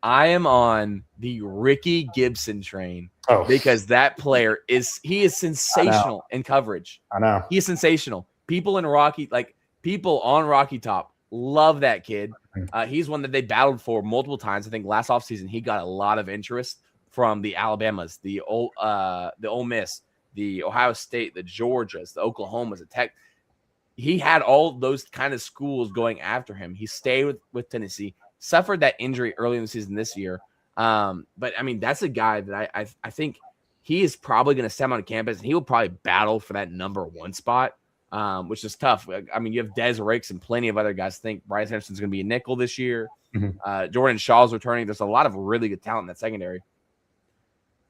I am on the Ricky Gibson train because that player is sensational in coverage. I know. He is sensational. People on Rocky Top love that kid. He's one that they battled for multiple times. I think last offseason he got a lot of interest from the Alabamas, the Ole Miss, the Ohio State, the Georgias, the Oklahomas, the Tech. He had all those kind of schools going after him. He stayed with Tennessee, suffered that injury early in the season this year. But I mean, that's a guy that I think he is probably going to step on campus and he will probably battle for that number one spot, which is tough. I mean, you have Des Rakes and plenty of other guys. I think Bryce Henderson's going to be a nickel this year. Jordan Shaw's returning. There's a lot of really good talent in that secondary.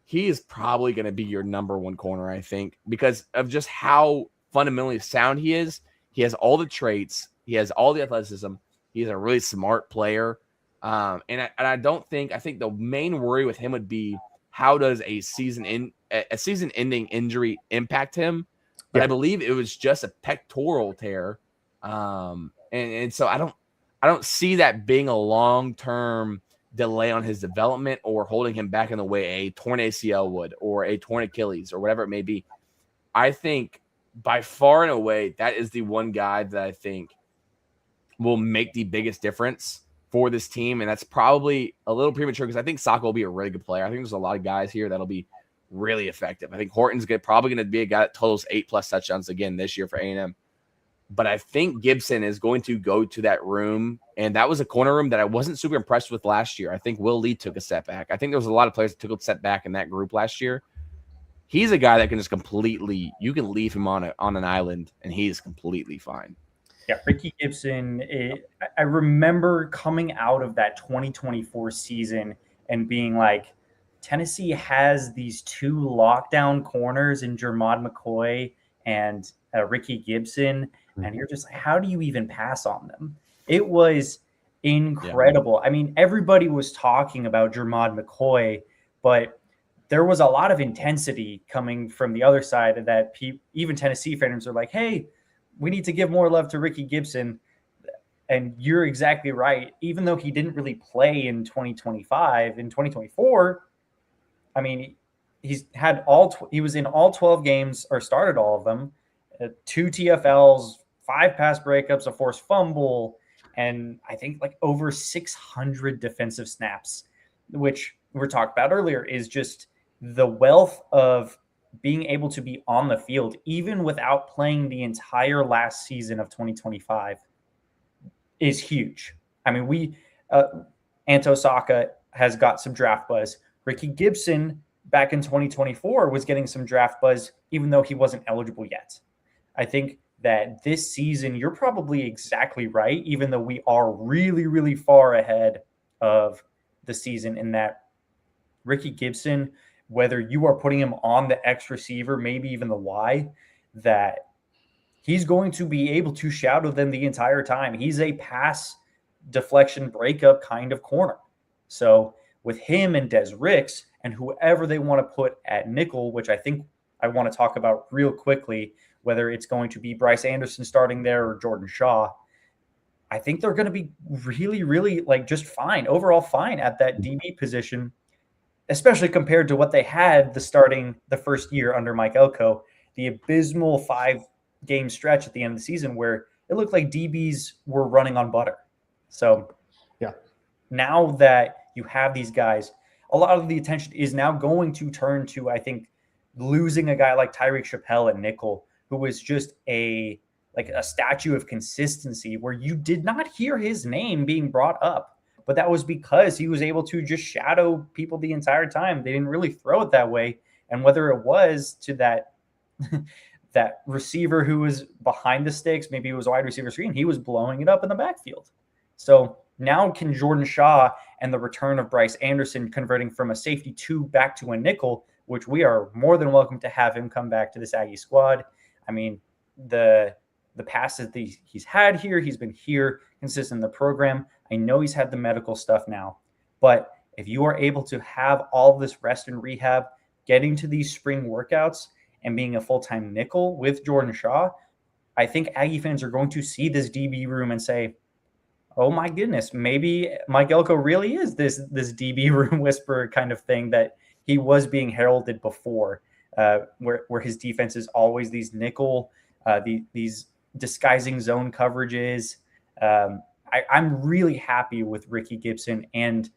He is probably going to be your number one corner, I think, because of just how fundamentally sound he is. He has all the traits. He has all the athleticism. He's a really smart player. I think the main worry with him would be how does a season-ending injury impact him? But I believe it was just a pectoral tear. And so I don't see that being a long-term delay on his development or holding him back in the way a torn ACL would or a torn Achilles or whatever it may be. I think by far and away, that is the one guy that I think will make the biggest difference for this team. And that's probably a little premature because I think Saka will be a really good player. I think there's a lot of guys here that'll be really effective. I think Horton's probably going to be a guy that totals 8+ touchdowns again this year for A&M. But I think Gibson is going to go to that room. And that was a corner room that I wasn't super impressed with last year. I think Will Lee took a step back. I think there was a lot of players that took a step back in that group last year. He's a guy that can just completely – you can leave him on an island, and he's completely fine. Yeah, Ricky Gibson, I remember coming out of that 2024 season and being like, Tennessee has these 2 lockdown corners in Jermod McCoy and Ricky Gibson, and you're just like, how do you even pass on them? It was incredible. I mean, everybody was talking about Jermod McCoy, but there was a lot of intensity coming from the other side that even Tennessee fans are like, hey, we need to give more love to Ricky Gibson. And you're exactly right. Even though he didn't really play in 2025, in 2024, I mean, he was in all 12 games, or started all of them, 2 TFLs, 5 pass breakups, a forced fumble, and I think like over 600 defensive snaps, which we were talked about earlier, is just the wealth of being able to be on the field, even without playing the entire last season of 2025, is huge. I mean, Anto Saka has got some draft buzz. Ricky Gibson back in 2024 was getting some draft buzz, even though he wasn't eligible yet. I think that this season, you're probably exactly right, even though we are really, really far ahead of the season, in that Ricky Gibson, whether you are putting him on the X receiver, maybe even the Y, that he's going to be able to shadow them the entire time. He's a pass deflection breakup kind of corner. So with him and Des Ricks and whoever they want to put at nickel, which I think I want to talk about real quickly, whether it's going to be Bryce Anderson starting there or Jordan Shaw, I think they're going to be really, really like just fine, overall fine at that DB position, especially compared to what they had the first year under Mike Elko, the abysmal 5-game stretch at the end of the season where it looked like DBs were running on butter. So yeah, now that you have these guys, a lot of the attention is now going to turn to, I think, losing a guy like Tyreek Chappelle at nickel, who was just a statue of consistency, where you did not hear his name being brought up. But that was because he was able to just shadow people the entire time. They didn't really throw it that way. And whether it was to that that receiver who was behind the sticks, maybe it was a wide receiver screen, he was blowing it up in the backfield. So now can Jordan Shaw and the return of Bryce Anderson converting from a safety 2 back to a nickel, which we are more than welcome to have him come back to this Aggie squad. I mean, the passes that he's had here, he's been here consistent in the program. I know he's had the medical stuff now, but if you are able to have all this rest and rehab, getting to these spring workouts and being a full-time nickel with Jordan Shaw, I think Aggie fans are going to see this DB room and say, oh my goodness, maybe Mike Elko really is this DB room whisperer kind of thing that he was being heralded before, where his defense is always these nickel, these disguising zone coverages. I'm really happy with Ricky Gibson and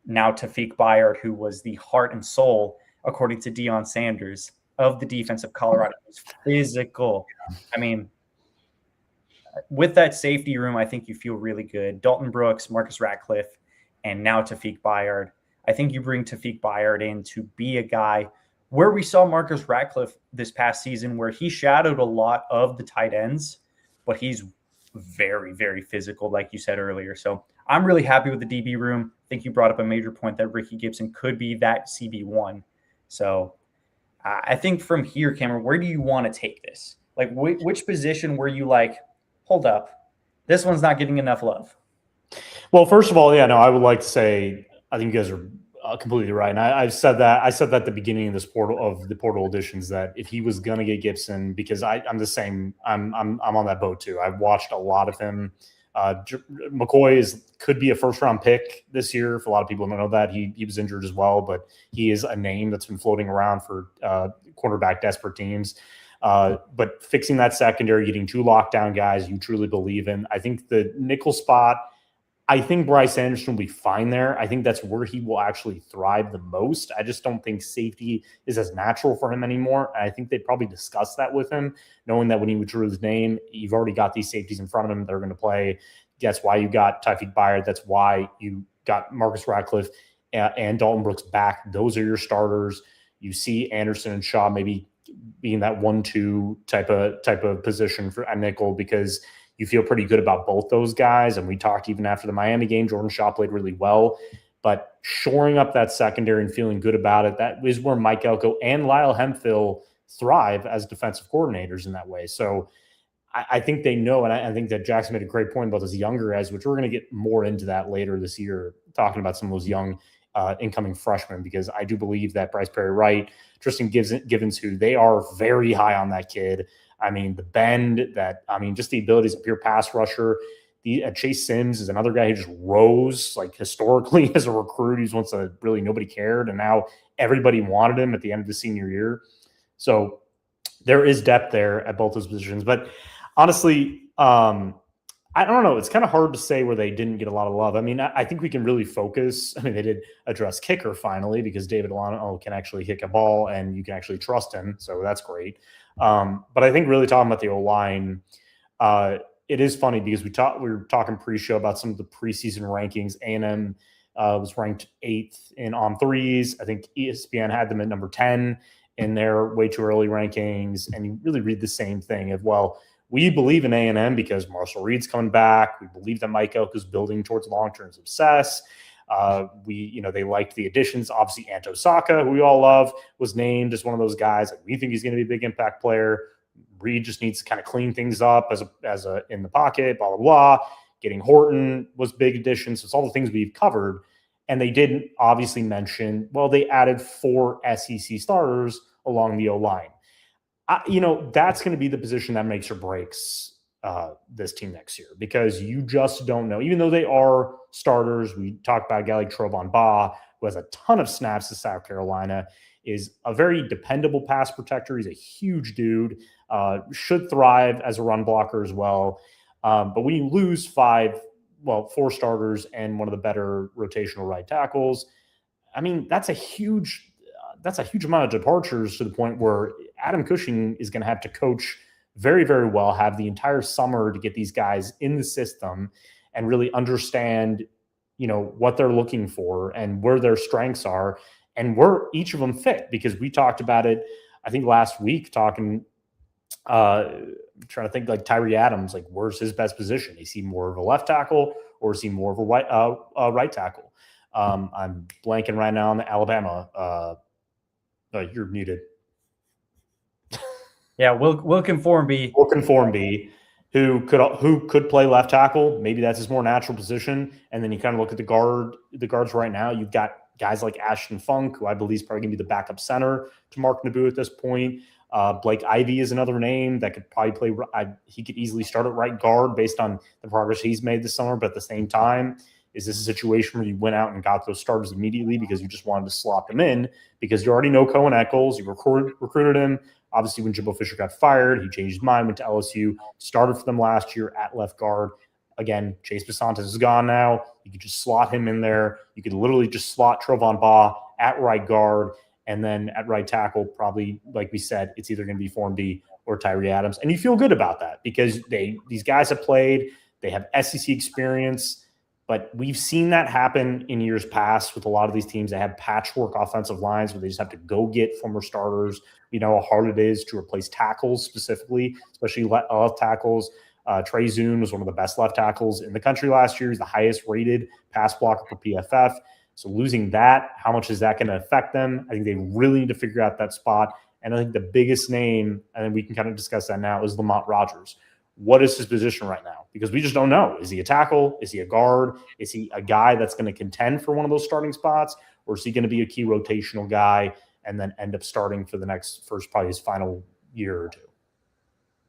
now Tafiq Bayard, who was the heart and soul, according to Deion Sanders, of the defense of Colorado. It's physical. I mean, with that safety room, I think you feel really good. Dalton Brooks, Marcus Ratcliffe, and now Tafiq Bayard. I think you bring Tafiq Bayard in to be a guy where we saw Marcus Ratcliffe this past season, where he shadowed a lot of the tight ends, but he's very, very physical, like you said earlier. So I'm really happy with the DB room. I think you brought up a major point that Ricky Gibson could be that CB1. So I think from here, Cameron, where do you want to take this? Like, which position were you like, hold up, this one's not getting enough love? Well, first of all, yeah, no, I would like to say I think you guys are completely right. And I said that at the beginning of this portal editions, that if he was going to get Gibson, because I'm the same, I'm on that boat too. I've watched a lot of him. McCoy could be a first-round pick this year. If a lot of people don't know that, he was injured as well, but he is a name that's been floating around for quarterback desperate teams. But fixing that secondary, getting 2 lockdown guys you truly believe in. I think the nickel spot, I think Bryce Anderson will be fine there. I think that's where he will actually thrive the most. I just don't think safety is as natural for him anymore. And I think they'd probably discuss that with him, knowing that when he withdrew his name, you've already got these safeties in front of him that are going to play. That's why you got Tafiq Bayard. That's why you got Marcus Ratcliffe and Dalton Brooks back. Those are your starters. You see Anderson and Shaw maybe being that 1-2 type of position for a nickel, because you feel pretty good about both those guys. And we talked even after the Miami game, Jordan Shaw played really well. But shoring up that secondary and feeling good about it, that is where Mike Elko and Lyle Hemphill thrive as defensive coordinators in that way. So I think they know, and I think that Jackson made a great point about those younger guys, which we're going to get more into that later this year, talking about some of those young incoming freshmen, because I do believe that Bryce Perry-Wright, Tristan Givens, who they are very high on that kid. I mean, the bend, just the abilities of pure pass rusher. Chase Sims is another guy who just rose, like, historically as a recruit. He's once really nobody cared, and now everybody wanted him at the end of the senior year. So there is depth there at both those positions. But honestly, I don't know. It's kind of hard to say where they didn't get a lot of love. I mean, I think we can really focus. I mean, they did address kicker finally, because David Alano can actually kick a ball and you can actually trust him. So that's great. But I think really talking about the O-line, it is funny because we were talking pre-show about some of the preseason rankings. A&M was ranked 8th in On3’s. I think ESPN had them at number 10 in their way too early rankings. And you really read the same thing of, well, we believe in A&M because Marshall Reed's coming back. We believe that Mike Elko is building towards long-term success. They liked the additions. Obviously, Anto Saka, who we all love, was named as one of those guys. Like, we think he's going to be a big impact player. Reed just needs to kind of clean things up as a in the pocket, blah, blah, blah. Getting Horton was big addition. So it's all the things we've covered. And they didn't obviously mention, well, they added 4 SEC starters along the O-line. That's going to be the position that makes or breaks this team next year, because you just don't know. Even though they are starters, we talked about a guy like Trovon Baugh, who has a ton of snaps to South Carolina, is a very dependable pass protector. He's a huge dude, should thrive as a run blocker as well. But when you lose 4 starters and one of the better rotational right tackles, I mean, that's a huge amount of departures, to the point where Adam Cushing is going to have to coach very, very well, have the entire summer to get these guys in the system and really understand, what they're looking for and where their strengths are and where each of them fit. Because we talked about it, I think last week, trying to think, like, Tyree Adams, like, where's his best position? Is he more of a left tackle or is he more of a right tackle? I'm blanking right now on the Alabama. You're muted. Yeah, Wilkin Formby. Who could play left tackle. Maybe that's his more natural position. And then you kind of look at the guards right now. You've got guys like Ashton Funk, who I believe is probably going to be the backup center to Mark Naboo at this point. Blake Ivy is another name that could probably play. He could easily start at right guard based on the progress he's made this summer. But at the same time, is this a situation where you went out and got those starters immediately because you just wanted to slot them in because you already know Cohen Eccles, you recruited him? Obviously, when Jimbo Fisher got fired, he changed his mind, went to LSU, started for them last year at left guard. Again, Chase Basantes is gone now. You could just slot him in there. You could literally just slot Trovon Baugh at right guard, and then at right tackle, probably, like we said, it's either going to be Formby or Tyree Adams. And you feel good about that because these guys have played. They have SEC experience. But we've seen that happen in years past with a lot of these teams that have patchwork offensive lines where they just have to go get former starters. You know how hard it is to replace tackles specifically, especially left tackles. Trey Zune was one of the best left tackles in the country last year. He's the highest rated pass blocker for PFF. So losing that, how much is that going to affect them? I think they really need to figure out that spot. And I think the biggest name, and we can kind of discuss that now, is Lamont Rogers. What is his position right now? Because we just don't know. Is he a tackle? Is he a guard? Is he a guy that's going to contend for one of those starting spots? Or is he going to be a key rotational guy and then end up starting for probably his final year or two?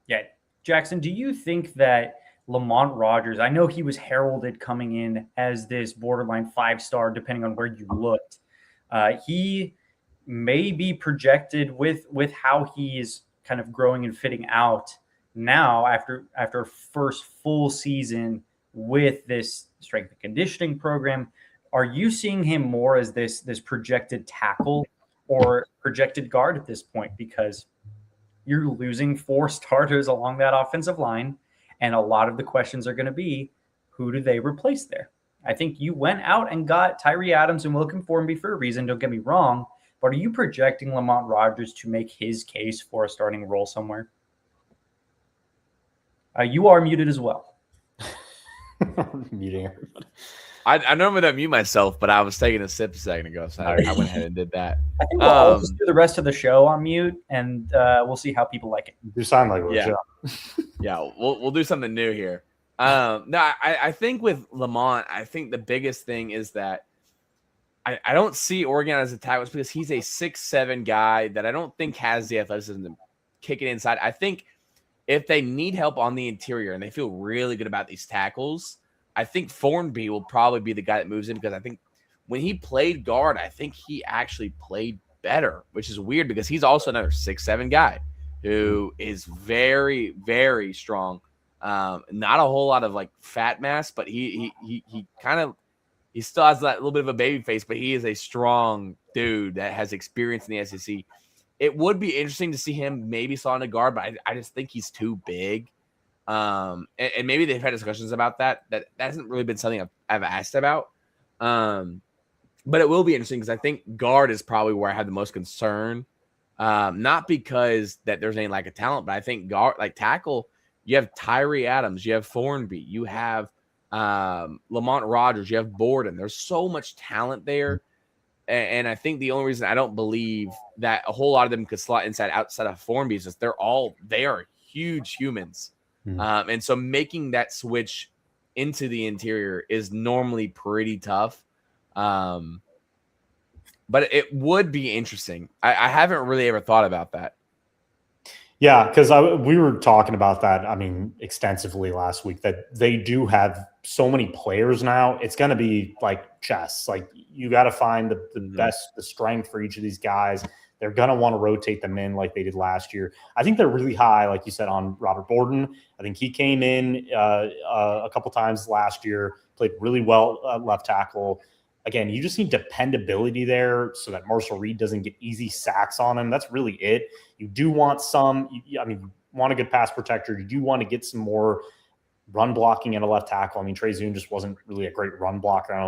Yeah. Jackson, do you think that Lamont Rogers, I know he was heralded coming in as this borderline 5-star, depending on where you looked. He may be projected with how he is kind of growing and fitting out now after first full season with this strength and conditioning program. Are you seeing him more as this projected tackle or projected guard at this point? Because you're losing 4 starters along that offensive line, and a lot of the questions are going to be, who do they replace there? I think you went out and got Tyree Adams and Wilkin Formby for a reason, don't get me wrong, but are you projecting Lamont Rogers to make his case for a starting role somewhere? You are muted as well. Muting everybody. I normally don't mute myself, but I was taking a sip a second ago, so I went ahead and did that. I think we'll just do the rest of the show on mute, and we'll see how people like it. You sound like it. Yeah. Yeah, we'll do something new here. No, I think with Lamont, I think the biggest thing is that I don't see Oregon as a tackle because he's a 6'7" guy that I don't think has the athleticism to kick it inside. I think if they need help on the interior and they feel really good about these tackles, I think Formby will probably be the guy that moves in because I think when he played guard, I think he actually played better, which is weird because he's also another 6'7" guy who is very, very strong. Not a whole lot of like fat mass, but he still has that little bit of a baby face, but he is a strong dude that has experience in the SEC. It would be interesting to see him maybe slot in a guard, but I just think he's too big. And maybe they've had discussions about that. That hasn't really been something I've asked about. But it will be interesting because I think guard is probably where I have the most concern. Not because that there's any lack of talent, but I think guard, like tackle, you have Tyree Adams, you have Formby, you have Lamont Rogers, you have Borden. There's so much talent there. And I think the only reason I don't believe that a whole lot of them could slot outside of Formby is just they are huge humans. And so making that switch into the interior is normally pretty tough. But it would be interesting. I haven't really ever thought about that. Yeah, because we were talking about that, I mean, extensively last week, that they do have so many players now. It's going to be like chess. Like, you got to find the best, the strength for each of these guys. They're going to want to rotate them in like they did last year. I think they're really high, like you said, on Robert Borden. I think he came in a couple times last year, played really well left tackle. Again, you just need dependability there so that Marshall Reed doesn't get easy sacks on him. That's really it. You do want you want a good pass protector. You do want to get some more run blocking at a left tackle. I mean, Trey Zoom just wasn't really a great run blocker. I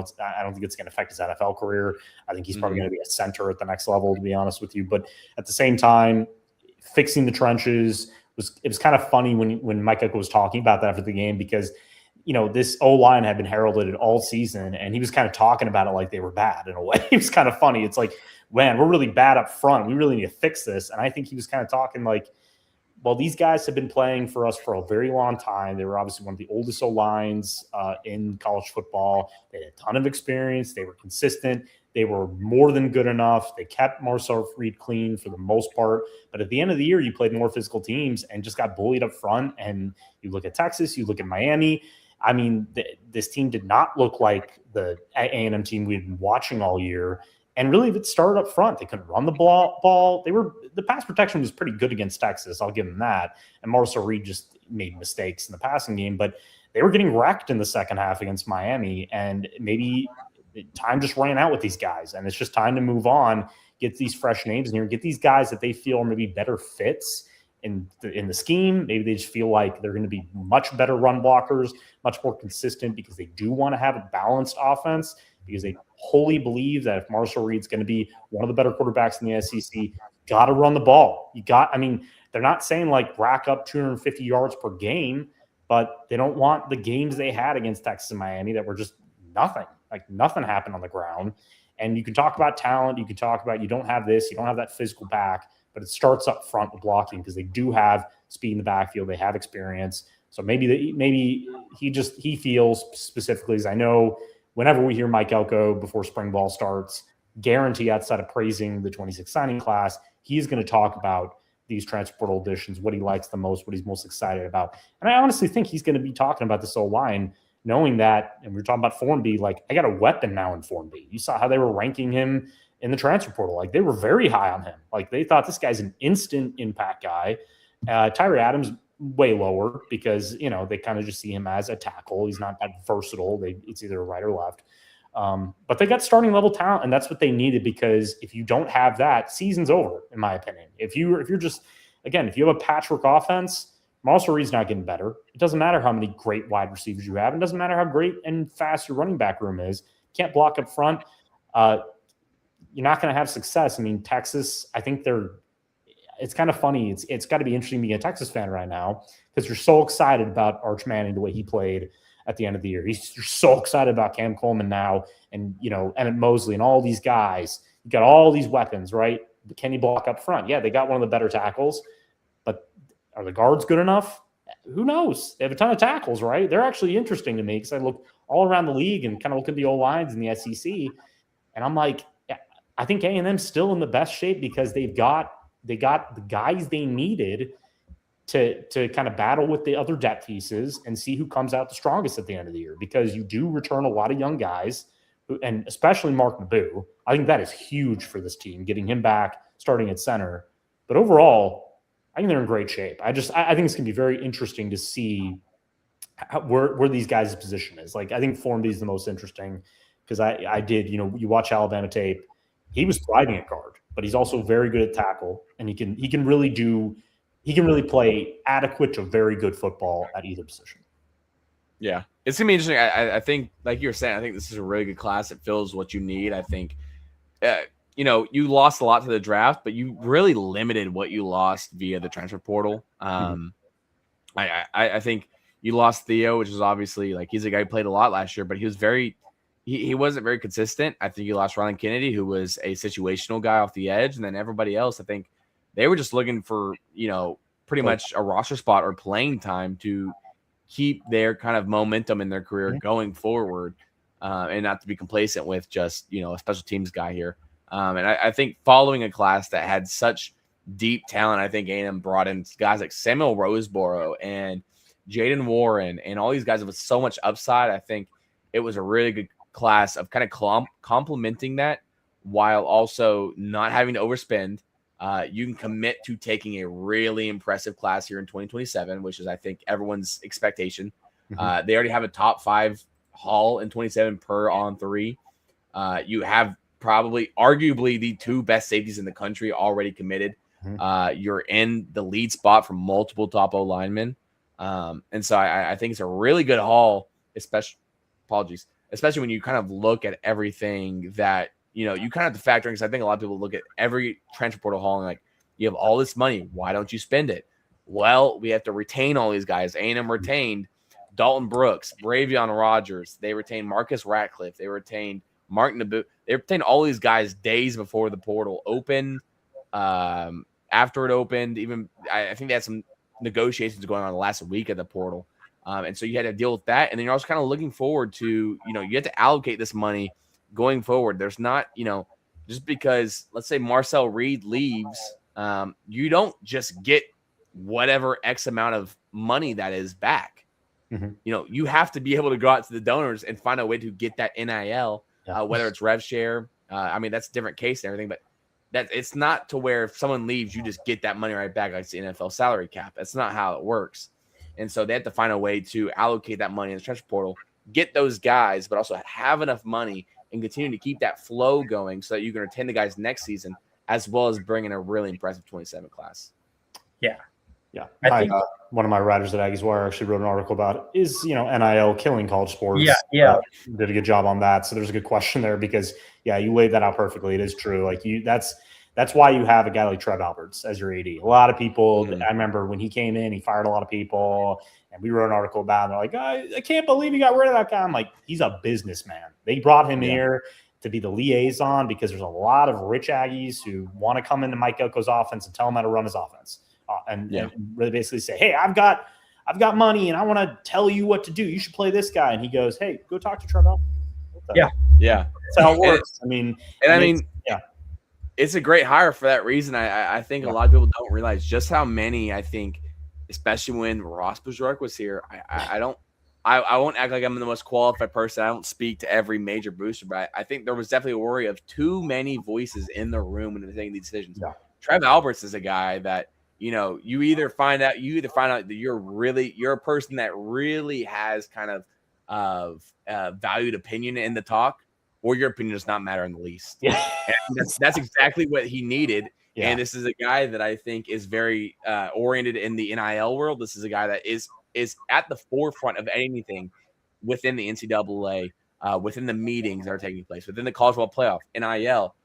don't think it's going to affect his NFL career. I think he's probably going to be a center at the next level, to be honest with you. But at the same time, fixing the trenches it was kind of funny when Mike Elko was talking about that after the game, because this O-line had been heralded all season, and he was kind of talking about it like they were bad in a way. It was kind of funny. It's like, man, we're really bad up front. We really need to fix this. And I think he was kind of talking like, well, these guys have been playing for us for a very long time. They were obviously one of the oldest O-lines in college football. They had a ton of experience. They were consistent. They were more than good enough. They kept Marcel Reed clean for the most part. But at the end of the year, you played more physical teams and just got bullied up front. And you look at Texas, you look at Miami. I mean, this team did not look like the A&M team we had been watching all year. And really, it started up front. They couldn't run the ball. The pass protection was pretty good against Texas. I'll give them that. And Marcel Reed just made mistakes in the passing game. But they were getting wrecked in the second half against Miami. And maybe time just ran out with these guys. And it's just time to move on, get these fresh names in here, get these guys that they feel are maybe better fits in the scheme. Maybe they just feel like they're going to be much better run blockers, much more consistent, because they do want to have a balanced offense, because they wholly believe that if Marshall Reed's going to be one of the better quarterbacks in the SEC, got to run the ball. They're not saying like rack up 250 yards per game, but they don't want the games they had against Texas and Miami that were just nothing. Like, nothing happened on the ground. And you can talk about talent. You can talk about you don't have this, you don't have that physical back. But it starts up front with blocking, because they do have speed in the backfield. They have experience. So maybe he feels specifically, as I know, whenever we hear Mike Elko before spring ball starts, guarantee outside of praising the 26 signing class, he's going to talk about these transfer portal additions, what he likes the most, what he's most excited about. And I honestly think he's going to be talking about this O-line, knowing that, and we were talking about Formby, like, I got a weapon now in Formby. You saw how they were ranking him in the transfer portal. Like, they were very high on him. Like, they thought this guy's an instant impact guy. Tyree Adams, way lower, because, they kind of just see him as a tackle. He's not that versatile. It's either right or left. But they got starting level talent, and that's what they needed, because if you don't have that, season's over, in my opinion. If you're just, again, if you have a patchwork offense, Marshall Reed's not getting better. It doesn't matter how many great wide receivers you have. It doesn't matter how great and fast your running back room is. You can't block up front. You're not going to have success. I mean, Texas, I think it's kind of funny. It's got to be interesting being a Texas fan right now, because you're so excited about Arch Manning, the way he played at the end of the year. You're so excited about Cam Coleman now, and, Emmett Mosley and all these guys. You got all these weapons, right? Can you block up front? Yeah, they got one of the better tackles, but are the guards good enough? who knows? They have a ton of tackles, right? They're actually interesting to me because I look all around the league and kind of look at the old lines in the SEC, and I'm like, yeah, I think A&M's still in the best shape because they got the guys they needed to kind of battle with the other depth pieces and see who comes out the strongest at the end of the year, because you do return a lot of young guys, and especially Mark Naboo. I think that is huge for this team, getting him back, starting at center. But overall, I think they're in great shape. I think it's going to be very interesting to see where these guys' position is. Like, I think Formby is the most interesting because I did, you watch Alabama tape. He was thriving at guard, but he's also very good at tackle, and he can really play adequate to very good football at either position. Yeah, it's gonna be interesting. I think, like you were saying, I think this is a really good class. It fills what you need. I think, you lost a lot to the draft, but you really limited what you lost via the transfer portal. I think you lost Theo, which is obviously, like, he's a guy who played a lot last year, but he wasn't very consistent. I think you lost Rylan Kennedy, who was a situational guy off the edge, and then everybody else, I think they were just looking for, pretty much a roster spot or playing time to keep their kind of momentum in their career going forward, and not to be complacent with just, a special teams guy here. And I think following a class that had such deep talent, I think A&M brought in guys like Samuel Roseboro and Jaden Warren and all these guys with so much upside. I think it was a really good class of kind of complementing that while also not having to overspend. You can commit to taking a really impressive class here in 2027, which is, I think, everyone's expectation. They already have a top 5 haul in 27 per On3. You have probably arguably the 2 best safeties in the country already committed. You're in the lead spot from multiple top O linemen. And so I think it's a really good haul, especially when you kind of look at everything that, you kind of have to factor in, because I think a lot of people look at every transfer portal haul and like, you have all this money, why don't you spend it? Well, we have to retain all these guys. A&M retained Dalton Brooks, Bravion Rogers. They retained Marcus Ratcliffe. They retained Mark Naboo. They retained all these guys days before the portal opened. After it opened, even I think they had some negotiations going on the last week of the portal. And so you had to deal with that. And then you're also kind of looking forward to, you have to allocate this money going forward. There's not, just because, let's say Marcel Reed leaves, you don't just get whatever X amount of money that is back. You have to be able to go out to the donors and find a way to get that NIL, whether it's rev share. I mean, that's a different case and everything, but that it's not to where if someone leaves, you just get that money right back like it's the NFL salary cap. That's not how it works. And so they have to find a way to allocate that money in the transfer portal, get those guys, but also have enough money and continue to keep that flow going so that you can retain the guys next season, as well as bring in a really impressive 27 class. Yeah. I think one of my writers at Aggies Wire actually wrote an article about is, NIL killing college sports. Did a good job on that. So there's a good question there because, you laid that out perfectly. It is true. Like that's why you have a guy like Trev Alberts as your AD. A lot of people, I remember when he came in, he fired a lot of people, and we wrote an article about him. They're like, I can't believe you got rid of that guy. I'm like, he's a businessman. They brought him here to be the liaison because there's a lot of rich Aggies who want to come into Mike Elko's offense and tell him how to run his offense. And really basically say, hey, I've got money and I want to tell you what to do. You should play this guy. And he goes, hey, go talk to Trev Alberts. Yeah. That's how it works. It's a great hire for that reason. I think a lot of people don't realize just how many, I think, especially when Ross Bajork was here. I won't act like I'm the most qualified person. I don't speak to every major booster, but I think there was definitely a worry of too many voices in the room when they're making these decisions. Trev Alberts is a guy that, you either find out that you're a person that really has kind of valued opinion in the talk, or your opinion does not matter in the least. And that's exactly what he needed. And this is a guy that I think is very oriented in the NIL world. This is a guy that is at the forefront of anything within the NCAA, within the meetings that are taking place, within the college football playoff, NIL,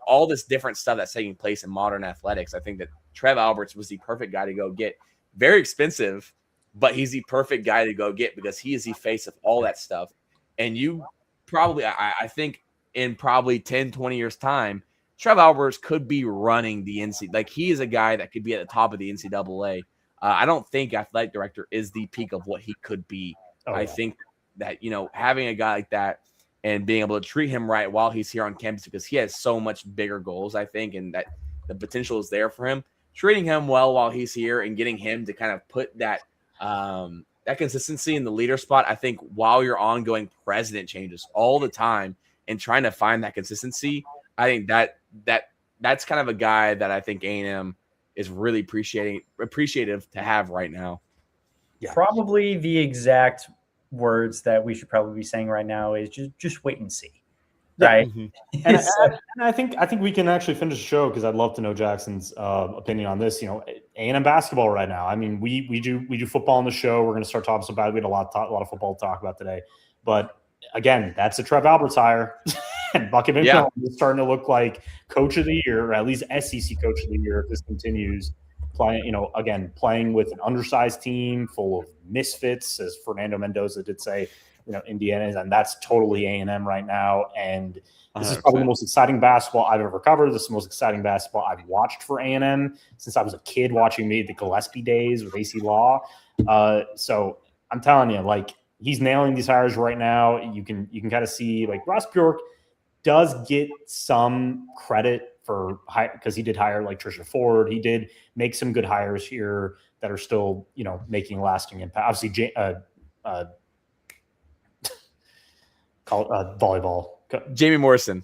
all this different stuff that's taking place in modern athletics. I think that Trev Alberts was the perfect guy to go get. Very expensive, but he's the perfect guy to go get because he is the face of all that stuff. And you probably, I think in probably 10, 20 years time, Trev Alberts could be running the NCAA. Like, he is a guy that could be at the top of the NCAA I don't think athletic director is the peak of what he could be. I think that, having a guy like that and being able to treat him right while he's here on campus, because he has so much bigger goals, I think, and that the potential is there for him. Treating him well while he's here and getting him to kind of put that that consistency in the leader spot, I think, while your ongoing president changes all the time and trying to find that consistency, I think that's kind of a guy that I think A&M is really appreciative to have right now. Yeah. Probably the exact words that we should probably be saying right now is just wait and see. Right. Mm-hmm. And I think we can actually finish the show, because I'd love to know Jackson's opinion on this. A&M basketball right now. I mean, we do football on the show. We're going to start talking about it. We had a lot of football to talk about today. But again, that's a Trev Alberts hire. And Bucket McMillan is starting to look like coach of the year, or at least SEC coach of the year, if this continues. Playing with an undersized team full of misfits, as Fernando Mendoza did say. Indiana, and that's totally A&M right now. And this 100%. Is probably the most exciting basketball I've ever covered. This is the most exciting basketball I've watched for A&M since I was a kid, watching the Gillespie days with AC Law. So I'm telling you, he's nailing these hires right now. You can kind of see, Ross Bjork does get some credit because he did hire Trisha Ford. He did make some good hires here that are still, making lasting impact. Obviously, volleyball. Jamie Morrison.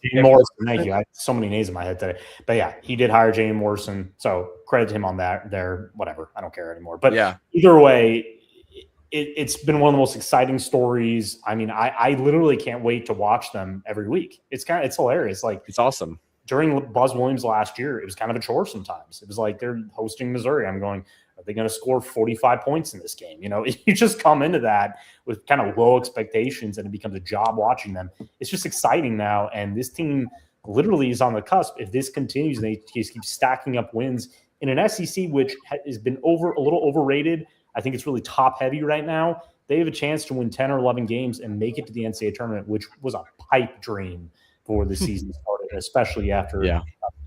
Thank you. I have so many names in my head today. But yeah, he did hire Jamie Morrison. So credit to him on that. Whatever. I don't care anymore. But either way, it's been one of the most exciting stories. I mean, I literally can't wait to watch them every week. It's hilarious. It's awesome. During Buzz Williams last year, it was kind of a chore sometimes. It was like they're hosting Missouri. I'm going, are they going to score 45 points in this game? You just come into that with kind of low expectations, and it becomes a job watching them. It's just exciting now, and this team literally is on the cusp. If this continues, they just keep stacking up wins in an SEC which has been a little overrated. I think it's really top heavy right now. They have a chance to win 10 or 11 games and make it to the NCAA tournament, which was a pipe dream before the season started, especially after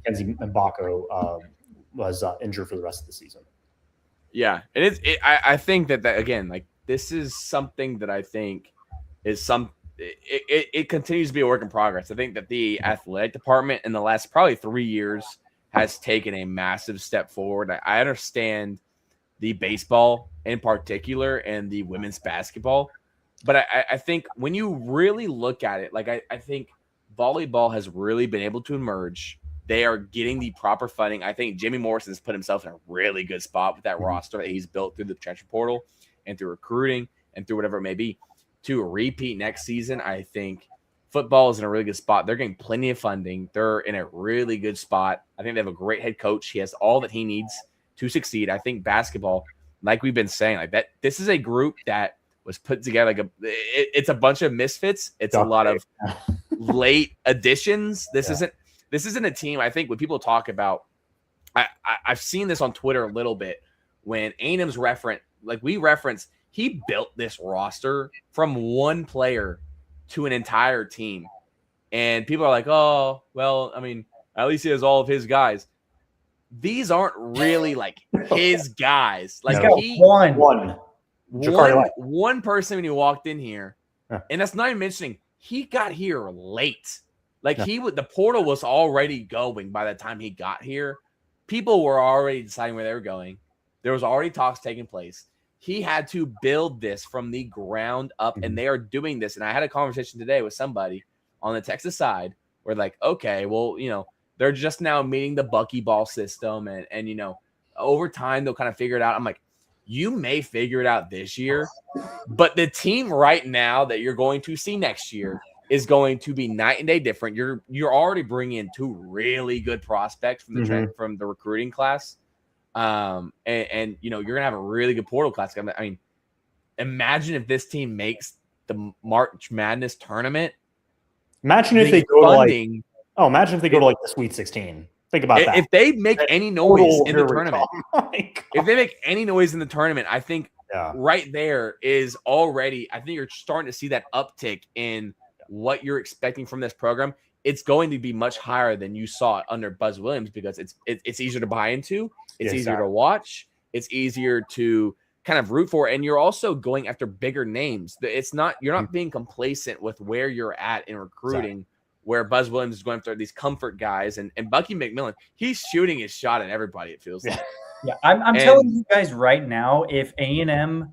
Kenzie Mbako was injured for the rest of the season. Yeah, and I think that again, this is something that I think is it continues to be a work in progress. I think that the athletic department in the last probably 3 years has taken a massive step forward. I understand the baseball in particular and the women's basketball, but I think when you really look at it, I think volleyball has really been able to emerge. They are getting the proper funding. I think Jimmy Morrison has put himself in a really good spot with that roster that he's built through the transfer portal and through recruiting and through whatever it may be to repeat next season. I think football is in a really good spot. They're getting plenty of funding. They're in a really good spot. I think they have a great head coach. He has all that he needs to succeed. I think basketball, like we've been saying, this is a group that was put together it's a bunch of misfits. It's a lot of late additions. This isn't a team. I think when people talk about, I've seen this on Twitter a little bit when A&M's he built this roster from one player to an entire team, and people are like, oh, well, I mean, at least he has all of his guys. These aren't really his guys. One person when he walked in here, and that's not even mentioning he got here late. The portal was already going by the time he got here. People were already deciding where they were going. There was already talks taking place. He had to build this from the ground up, and they are doing this. And I had a conversation today with somebody on the Texas side where okay, well, they're just now meeting the buckyball system, and over time they'll kind of figure it out. I'm like, you may figure it out this year, but the team right now that you're going to see next year is going to be night and day different. You're already bringing in two really good prospects from the recruiting class, and you're gonna have a really good portal class. I mean, imagine if this team makes the March Madness tournament. Imagine if they go to imagine if they go to the Sweet 16. Think about that. If they make any noise in the tournament, if they make any noise in the tournament, I think right there is already. I think you're starting to see that uptick in what you're expecting from this program. It's going to be much higher than you saw under Buzz Williams because it's easier to buy into. It's easier to watch. it's easier to kind of root for. And you're also going after bigger names. You're not being complacent with where you're at in recruiting, where Buzz Williams is going after these comfort guys and Bucky McMillan, he's shooting his shot at everybody, it feels like. Yeah, I'm telling you guys right now, if A&M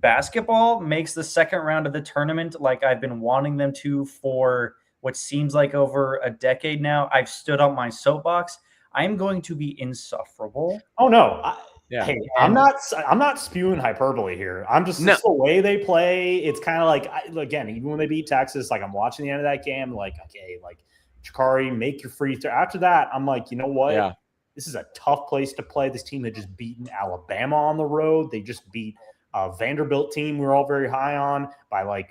basketball makes the second round of the tournament like I've been wanting them to for what seems like over a decade now, I've stood on my soapbox. I'm going to be insufferable. Oh no. Yeah. I'm not spewing hyperbole here. I'm just it's the way they play. It's kind of like, again, even when they beat Texas, like I'm watching the end of that game, like, okay, like Jakari, make your free throw. After that, I'm like, you know what? Yeah. This is a tough place to play. This team had just beaten Alabama on the road. They just beat a Vanderbilt team we were all very high on by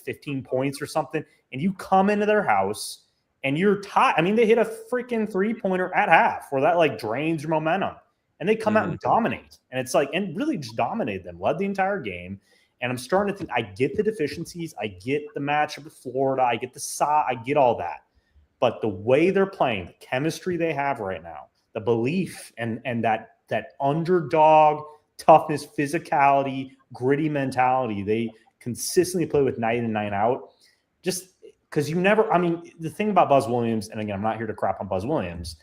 15 points or something. And you come into their house and you're tied. I mean, they hit a freaking 3-pointer at half where that drains your momentum. And they come out and dominate. And it's and really just dominated them, led the entire game. And I'm starting to think, I get the deficiencies. I get the matchup with Florida. I get I get all that. But the way they're playing, the chemistry they have right now, the belief and that underdog toughness, physicality, gritty mentality they consistently play with night in and night out. Just because the thing about Buzz Williams, and again, I'm not here to crap on Buzz Williams,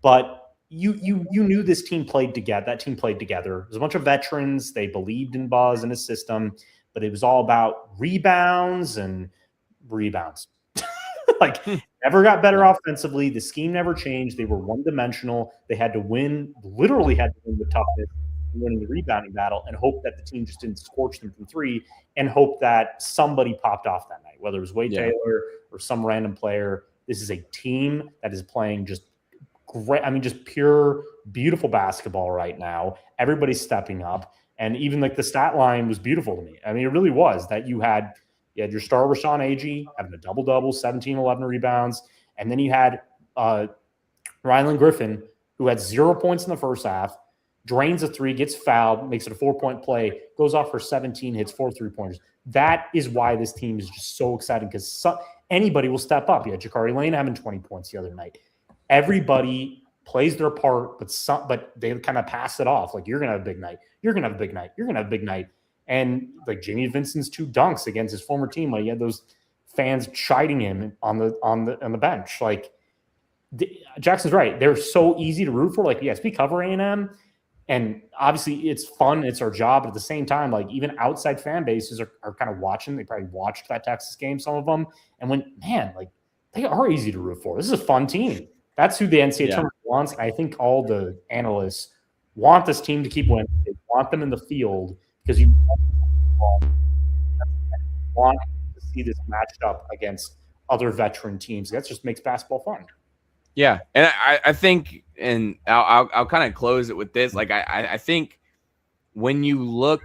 but you knew this team played together. That team played together. There's a bunch of veterans. They believed in Buzz and his system, but it was all about rebounds. Never got better offensively. The scheme never changed. They were one-dimensional. They had to win the toughness and winning the rebounding battle and hope that the team just didn't scorch them from three and hope that somebody popped off that night, whether it was Wade Taylor or some random player. This is a team that is playing just great. I mean, just pure, beautiful basketball right now. Everybody's stepping up. And even the stat line was beautiful to me. I mean, it really was that you had your star Rashawn Aggie having a double-double, 17, 11 rebounds. And then you had Rylan Griffin, who had 0 points in the first half, drains a three, gets fouled, makes it a 4-point play, goes off for 17, hits 4 3-pointers. That is why this team is just so exciting because anybody will step up. You had Jakari Lane having 20 points the other night. Everybody plays their part, but they kind of pass it off. You're going to have a big night. You're going to have a big night. You're going to have a big night. And Jamie Vincent's 2 dunks against his former team, he had those fans chiding him on the bench. Jackson's right. They're so easy to root for. Yes, we cover A&M, and obviously it's fun. It's our job. But at the same time, even outside fan bases are kind of watching. They probably watched that Texas game, some of them, and went, man, they are easy to root for. This is a fun team. That's who the NCAA tournament wants. I think all the analysts want this team to keep winning. They want them in the field because you want to see this matched up against other veteran teams. That just makes basketball fun. Yeah, and I think, and I'll kind of close it with this. I think when you look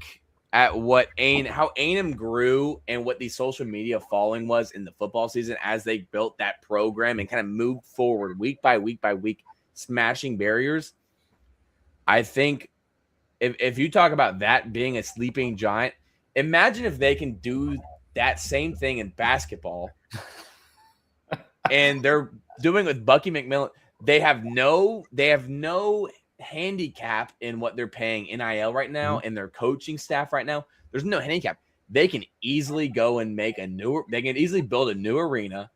at how A&M grew and what the social media following was in the football season as they built that program and kind of moved forward week by week by week, smashing barriers. I think if you talk about that being a sleeping giant, imagine if they can do that same thing in basketball. And they're doing with Bucky McMillan. They have no handicap in what they're paying NIL right now and their coaching staff right now. There's no handicap. They can easily go and they can easily build a new arena.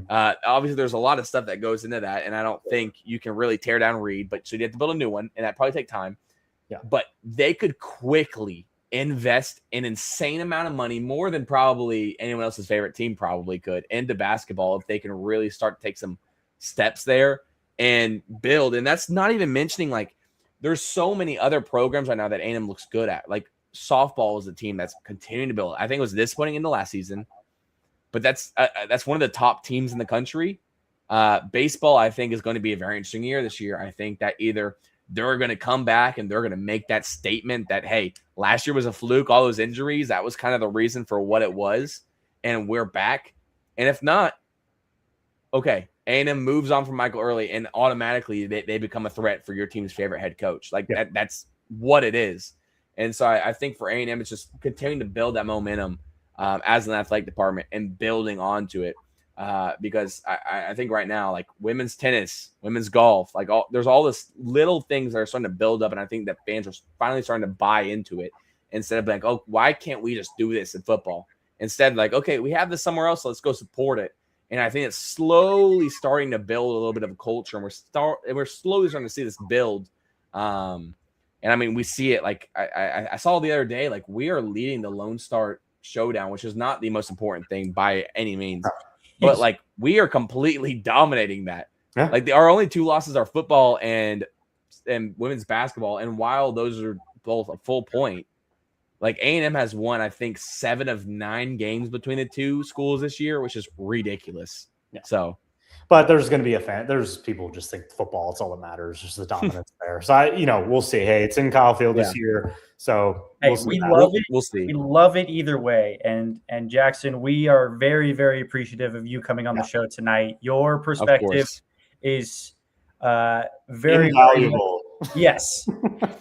Obviously, there's a lot of stuff that goes into that, and I don't think you can really tear down Reed, so you have to build a new one, and that probably take time. Yeah. But they could quickly invest an insane amount of money, more than probably anyone else's favorite team probably could, into basketball if they can really start to take some steps there and build. And that's not even mentioning there's so many other programs right now that A&M looks good at. Softball is a team that's continuing to build. I think it was disappointing in the last season, but that's one of the top teams in the country. Baseball, I think, is going to be a very interesting year this year. I think that either they're going to come back and they're going to make that statement that, hey, last year was a fluke, all those injuries, that was kind of the reason for what it was, and we're back. And if not, okay, A&M moves on from Michael Early, and automatically they become a threat for your team's favorite head coach. That's what it is. And so I think for A&M, it's just continuing to build that momentum as an athletic department and building onto it. because I think right now, like women's tennis, women's golf, like there's all this little things that are starting to build up, and I think that fans are finally starting to buy into it instead of like, oh, why can't we just do this in football? Instead, like, okay, we have this somewhere else, so let's go support it. And I think it's slowly starting to build a little bit of a culture, and we're slowly starting to see this build. And I mean, we see it. Like I saw the other day, like we are leading the Lone Star Showdown, which is not the most important thing by any means. But like we are completely dominating that. Yeah. Like our only 2 losses are football and women's basketball. And while those are both a full point, like A&M has won, I think 7 of 9 games between the 2 schools this year, which is ridiculous. Yeah. So, but there's going to be there's people who just think football, it's all that matters, just the dominance there. So we'll see. Hey, it's in Kyle Field this year. So we love it. We'll see. We love it either way. And Jackson, we are very, very appreciative of you coming on the show tonight. Your perspective is very valuable. Yes.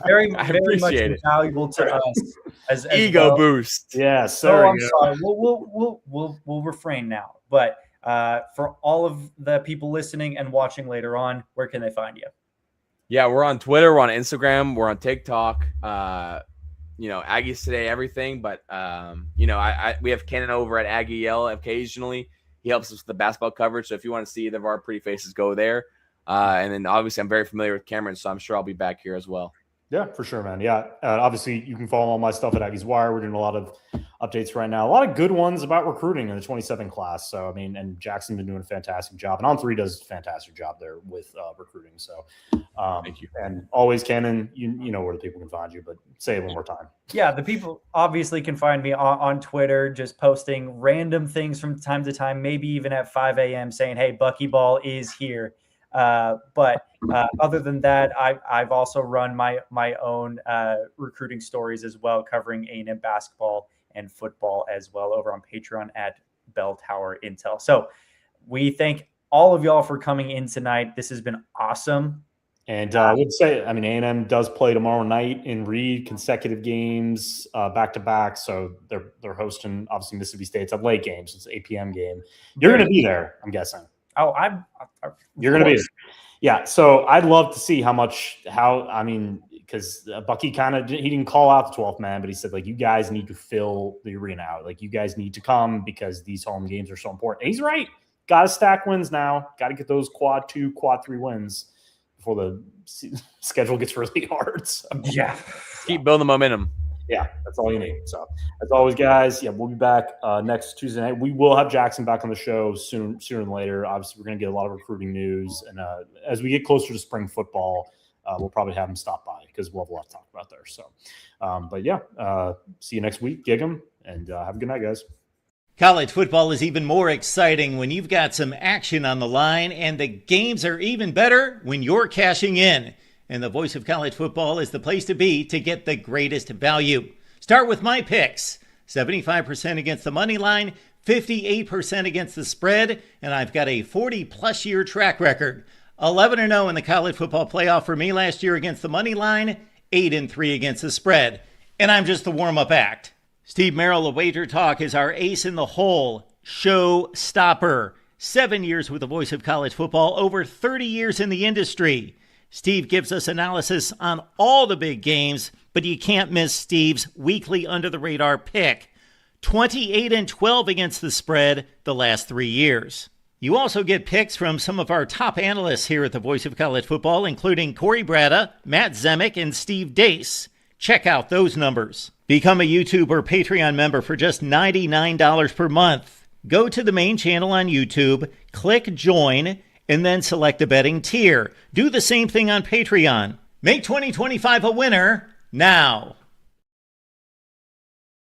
Very much invaluable to us as ego boost. Yes. I'm sorry. We'll refrain now. But for all of the people listening and watching later on, where can they find you? Yeah, we're on Twitter, we're on Instagram, we're on TikTok. Aggies Today, everything. But we have Kenan over at Aggie Yell occasionally. He helps us with the basketball coverage. So if you want to see either of our pretty faces, go there. And then obviously I'm very familiar with Cameron, so I'm sure I'll be back here as well. Yeah, for sure, man. Yeah. Obviously you can follow all my stuff at Aggies Wire. We're doing a lot of updates right now. A lot of good ones about recruiting in the 27 class. So, I mean, and Jackson's been doing a fantastic job. And On3 does a fantastic job there with recruiting. So, thank you. And always, Kenan, you know where the people can find you, but say it one more time. Yeah, the people obviously can find me on Twitter, just posting random things from time to time, maybe even at 5 a.m. saying, hey, Buckyball is here. But other than that, I've also run my own recruiting stories as well, covering A&M basketball and football as well over on Patreon at Bell Tower Intel. So we thank all of y'all for coming in tonight. This has been awesome. And I would say, I mean, A&M does play tomorrow night in Reed, consecutive games, back to back. So they're hosting obviously Mississippi State's a late game, so it's an 8 p.m. game. You're going to be there, I'm guessing. Oh, you're going to be there. Yeah. So I'd love to see because Bucky he didn't call out the 12th man, but he said, like, you guys need to fill the arena out. Like, you guys need to come because these home games are so important. And he's right. Got to stack wins now. Got to get those quad 2, quad 3 wins before the schedule gets really hard. So. Yeah. Keep building the momentum. Yeah, that's all you need. So, as always, guys, we'll be back next Tuesday night. We will have Jackson back on the show sooner than later. Obviously, we're going to get a lot of recruiting news. And as we get closer to spring football, we'll probably have him stop by because we'll have a lot to talk about there. So, see you next week. Gig 'em, and have a good night, guys. College football is even more exciting when you've got some action on the line, and the games are even better when you're cashing in. And the Voice of College Football is the place to be to get the greatest value. Start with my picks. 75% against the money line, 58% against the spread, and I've got a 40-plus year track record. 11-0 in the college football playoff for me last year against the money line, 8-3 against the spread. And I'm just the warm-up act. Steve Merrill of Wager Talk is our ace in the hole, show stopper. 7 years with the Voice of College Football, over 30 years in the industry. Steve gives us analysis on all the big games, but you can't miss Steve's weekly under-the-radar pick. 28-12 against the spread the last 3 years. You also get picks from some of our top analysts here at the Voice of College Football, including Corey Bratta, Matt Zemek, and Steve Dace. Check out those numbers. Become a YouTube or Patreon member for just $99 per month. Go to the main channel on YouTube, click Join, and then select a betting tier. Do the same thing on Patreon. Make 2025 a winner now.